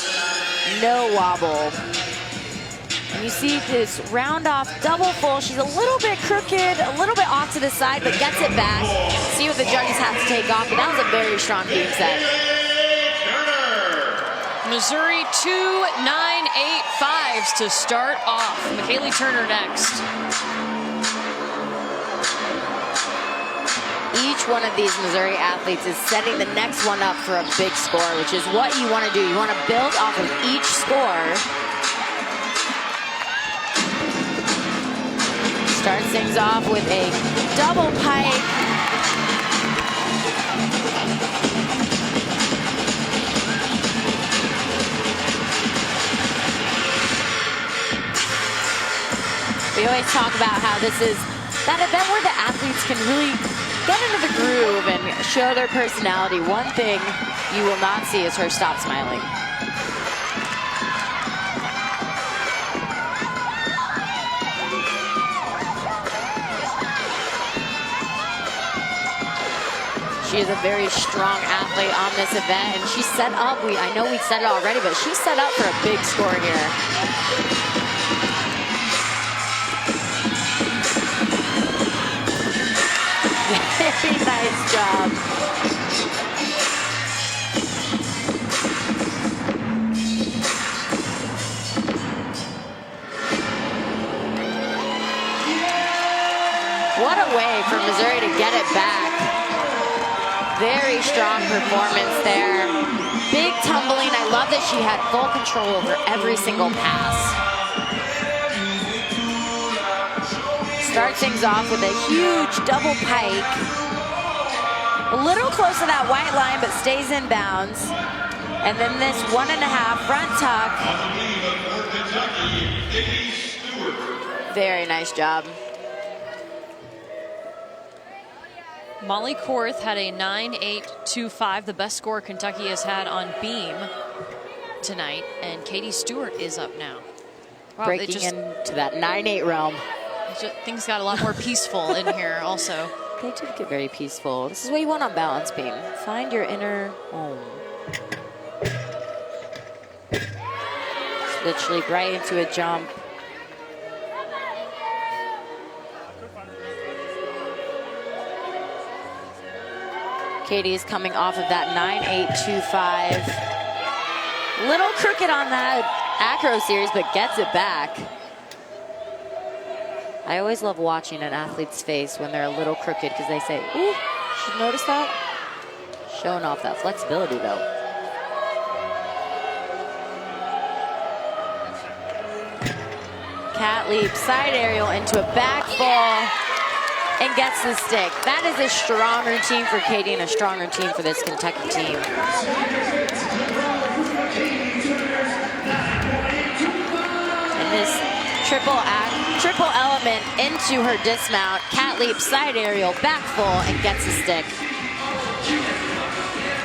no wobble. And you see this round-off double full. She's a little bit crooked, a little bit off to the side, but gets it back. See what the judges have to take off, but that was a very strong beam set. Missouri 2 9-8-5s to start off. McKaylee Turner next. Each one of these Missouri athletes is setting the next one up for a big score, which is what you want to do. You want to build off of each score. Starts things off with a double pike. We always talk about how this is that event where the athletes can really get into the groove and show their personality. One thing you will not see is her stop smiling. She is a very strong athlete on this event, and she's set up. I know we said it already, but she's set up for a big score here. Very nice job. What a way for Missouri to get it back. Very strong performance there. Big tumbling. I love that she had full control over every single pass. Start things off with a huge double pike. A little close to that white line, but stays in bounds. And then this 1.5 front tuck. Very nice job. Molly Korth had a 9-8-2-5, the best score Kentucky has had on beam tonight. And Katie Stewart is up now. Wow, breaking into that 9-8 realm. Things got a lot more peaceful in here also. They did get very peaceful. This is what you want on balance beam. Find your inner home. Literally right into a jump. Katie is coming off of that 9-8-2-5. Little crooked on that acro series, but gets it back. I always love watching an athlete's face when they're a little crooked because they say, ooh, should notice that? Showing off that flexibility though. Cat leap, side aerial into a back fall and gets the stick. That is a strong routine for Katie and a strong routine for this Kentucky team. And this triple element into her dismount, cat leap, side aerial, back full, and gets the stick.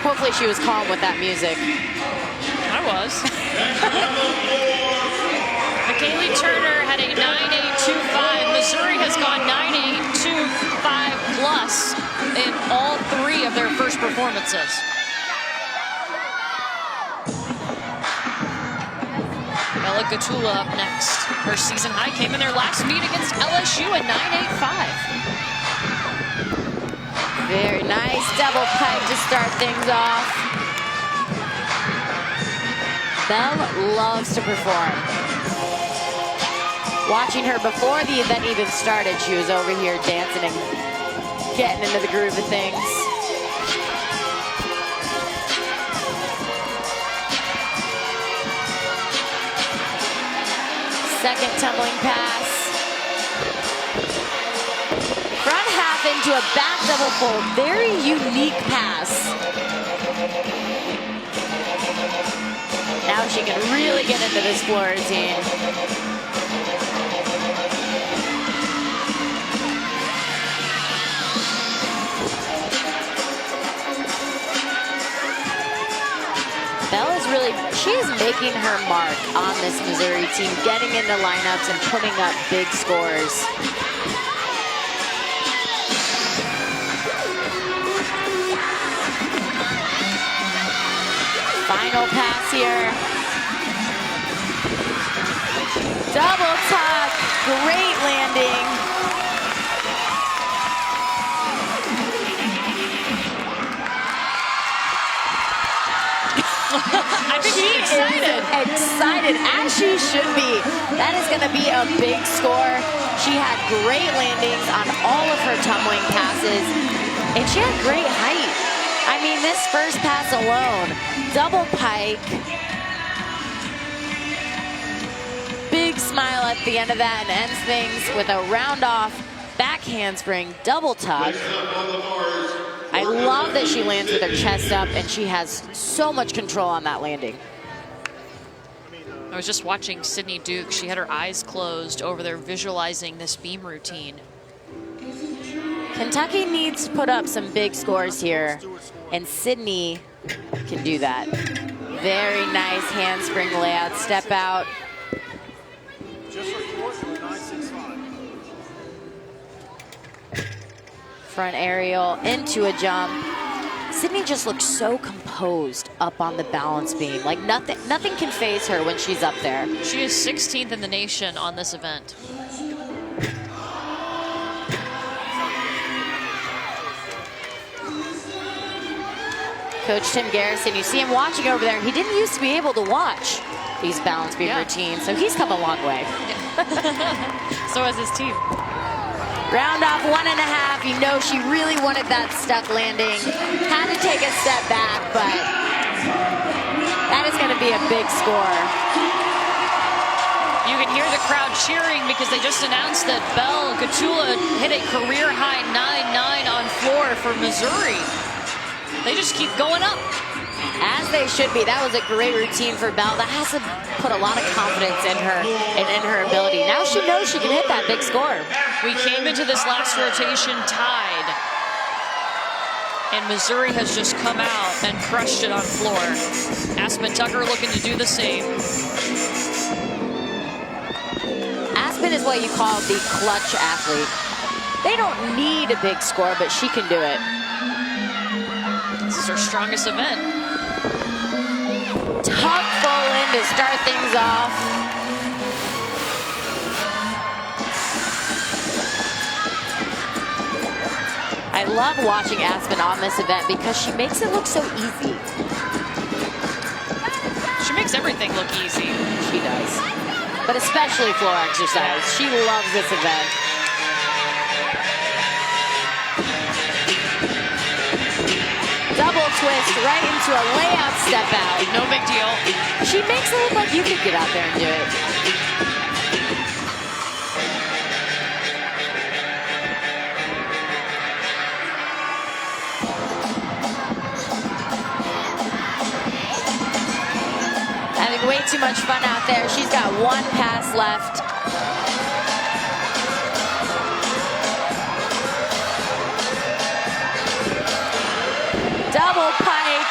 Hopefully she was calm with that music. I was. McKaylee Turner had a 9-8-2-5. Missouri has gone 9-8-2-5 plus in all three of their first performances. Bella Gatula up next. Her season high came in their last meet against LSU at 9.85. Very nice double pike to start things off. Belle loves to perform. Watching her before the event even started, she was over here dancing and getting into the groove of things. Second tumbling pass. Front half into a back double fold. Very unique pass. Now she can really get into this floor routine. Belle is really, she is making her mark on this Missouri team, getting into lineups and putting up big scores. Final pass here. Double tuck, great landing. I think she's excited. Excited, as she should be. That is going to be a big score. She had great landings on all of her tumbling passes, and she had great height. I mean, this first pass alone, double pike. Big smile at the end of that, and ends things with a round off back handspring double tuck. I love that she lands with her chest up, and she has so much control on that landing. I was just watching Sydney Duke. She had her eyes closed over there visualizing this beam routine. Kentucky needs to put up some big scores here, and Sydney can do that. Very nice handspring layout, step out. Front aerial into a jump. Sydney just looks so composed up on the balance beam. Like nothing can faze her when she's up there. She is 16th in the nation on this event. Coach Tim Garrison, you see him watching over there. He didn't used to be able to watch these balance beam routines, so he's come a long way. So has his team. Round off 1.5. You know she really wanted that stuck landing. Had to take a step back, but that is going to be a big score. You can hear the crowd cheering because they just announced that Belle Gatula hit a career-high 9.9 on floor for Missouri. They just keep going up. As they should be. That was a great routine for Belle. That has to put a lot of confidence in her and in her ability. Now she knows she can hit that big score. We came into this last rotation tied, and Missouri has just come out and crushed it on floor. Aspen Tucker looking to do the same. Aspen is what you call the clutch athlete. They don't need a big score, but she can do it. This is her strongest event. Tuck full in to start things off. I love watching Aspen on this event because she makes it look so easy. She makes everything look easy. She does. But especially floor exercise. She loves this event. Double twist right into a layout step out. No big deal. She makes it look like you could get out there and do it. Having way too much fun out there. She's got one pass left. Double pike.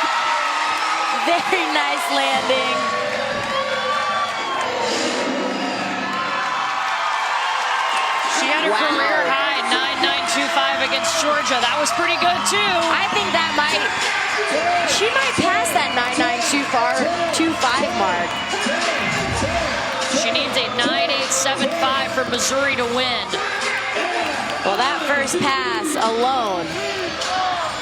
Very nice landing. She had a career high 9.925 against Georgia. That was pretty good too. I think that she might pass that 9.925 mark. She needs a 9.875 for Missouri to win. Well, that first pass alone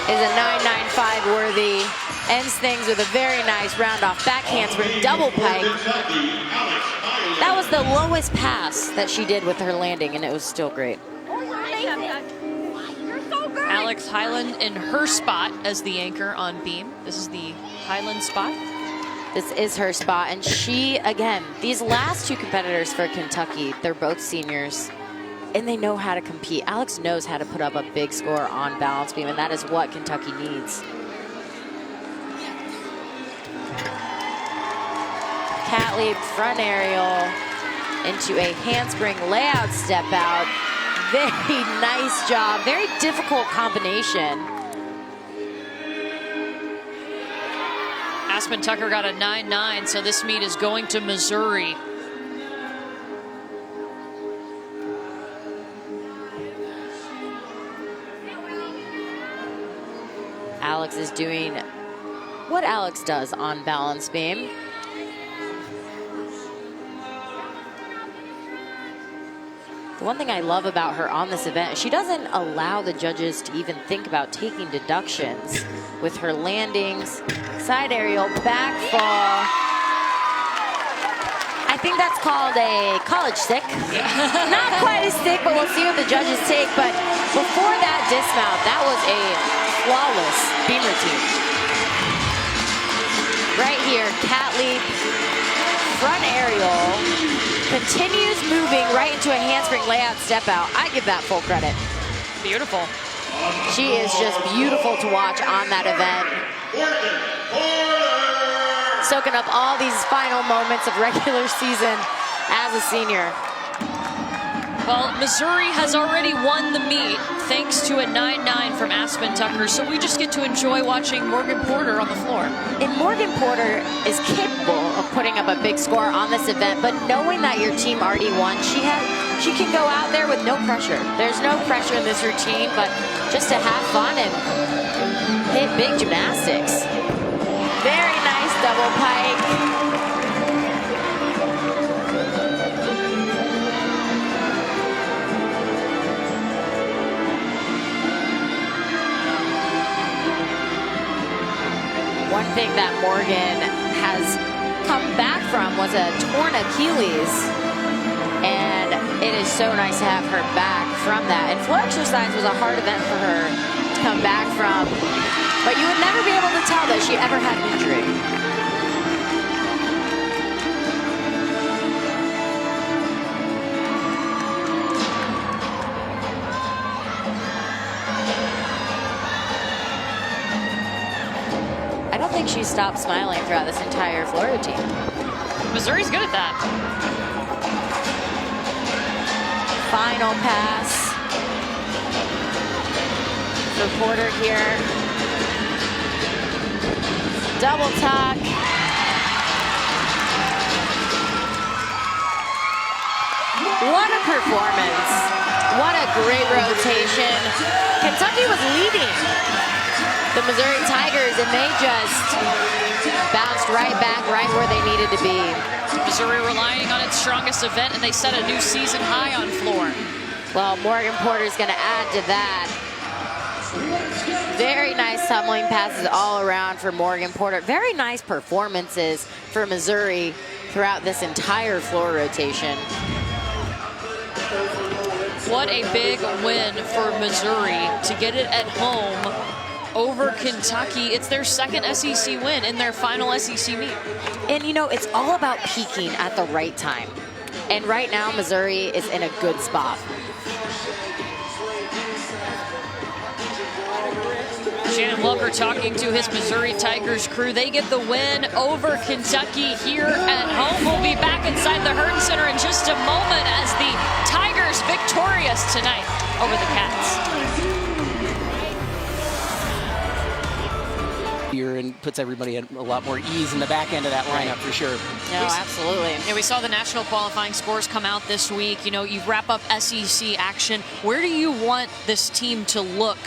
is a 9.95 worthy. Ends things with a very nice round-off back handspring double pike. That was the lowest pass that she did with her landing, and it was still great. Alex Highland in her spot as the anchor on beam. This is the Highland spot. This is her spot, and she, again, these last two competitors for Kentucky, they're both seniors, and they know how to compete. Alex knows how to put up a big score on balance beam, and that is what Kentucky needs. Cat leap, front aerial, into a handspring layout step out. Very nice job, very difficult combination. Aspen Tucker got a 9.9, so this meet is going to Missouri. Alex is doing what Alex does on balance beam. The one thing I love about her on this event, she doesn't allow the judges to even think about taking deductions with her landings. Side aerial, back fall. I think that's called a college stick. Not quite a stick, but we'll see what the judges take. But before that dismount, that was a flawless beam routine. Right here, cat leap, front aerial, continues moving right into a handspring layout step out. I give that full credit. Beautiful. She is just beautiful to watch on that event. Soaking up all these final moments of regular season as a senior. Well, Missouri has already won the meet thanks to a 9.9 from Aspen Tucker, so we just get to enjoy watching Morgan Porter on the floor. And Morgan Porter is capable of putting up a big score on this event, but knowing that your team already won, she can go out there with no pressure. There's no pressure in this routine, but just to have fun and hit big gymnastics. Very nice double pike. One thing that Morgan has come back from was a torn Achilles, and it is so nice to have her back from that. And floor exercise was a hard event for her to come back from, but you would never be able to tell that she ever had an injury. I don't think she stopped smiling throughout this entire floor routine. Missouri's good at that. Final pass for Porter here. Double tuck. What a performance. What a great rotation. Kentucky was leading the Missouri Tigers, and they just bounced right back right where they needed to be. Missouri relying on its strongest event, and they set a new season high on floor. Well, Morgan Porter's going to add to that. Very nice tumbling passes all around for Morgan Porter. Very nice performances for Missouri throughout this entire floor rotation. What a big win for Missouri to get it at home over Kentucky. It's their second SEC win in their final SEC meet. And you know, it's all about peaking at the right time. And right now, Missouri is in a good spot. Shannon Welker talking to his Missouri Tigers crew. They get the win over Kentucky here at home. We'll be back inside the Hearn Center in just a moment as the Tigers victorious tonight over the Cats. And puts everybody at a lot more ease in the back end of that lineup for sure. No, absolutely. Yeah, we saw the national qualifying scores come out this week. You know, you wrap up SEC action. Where do you want this team to look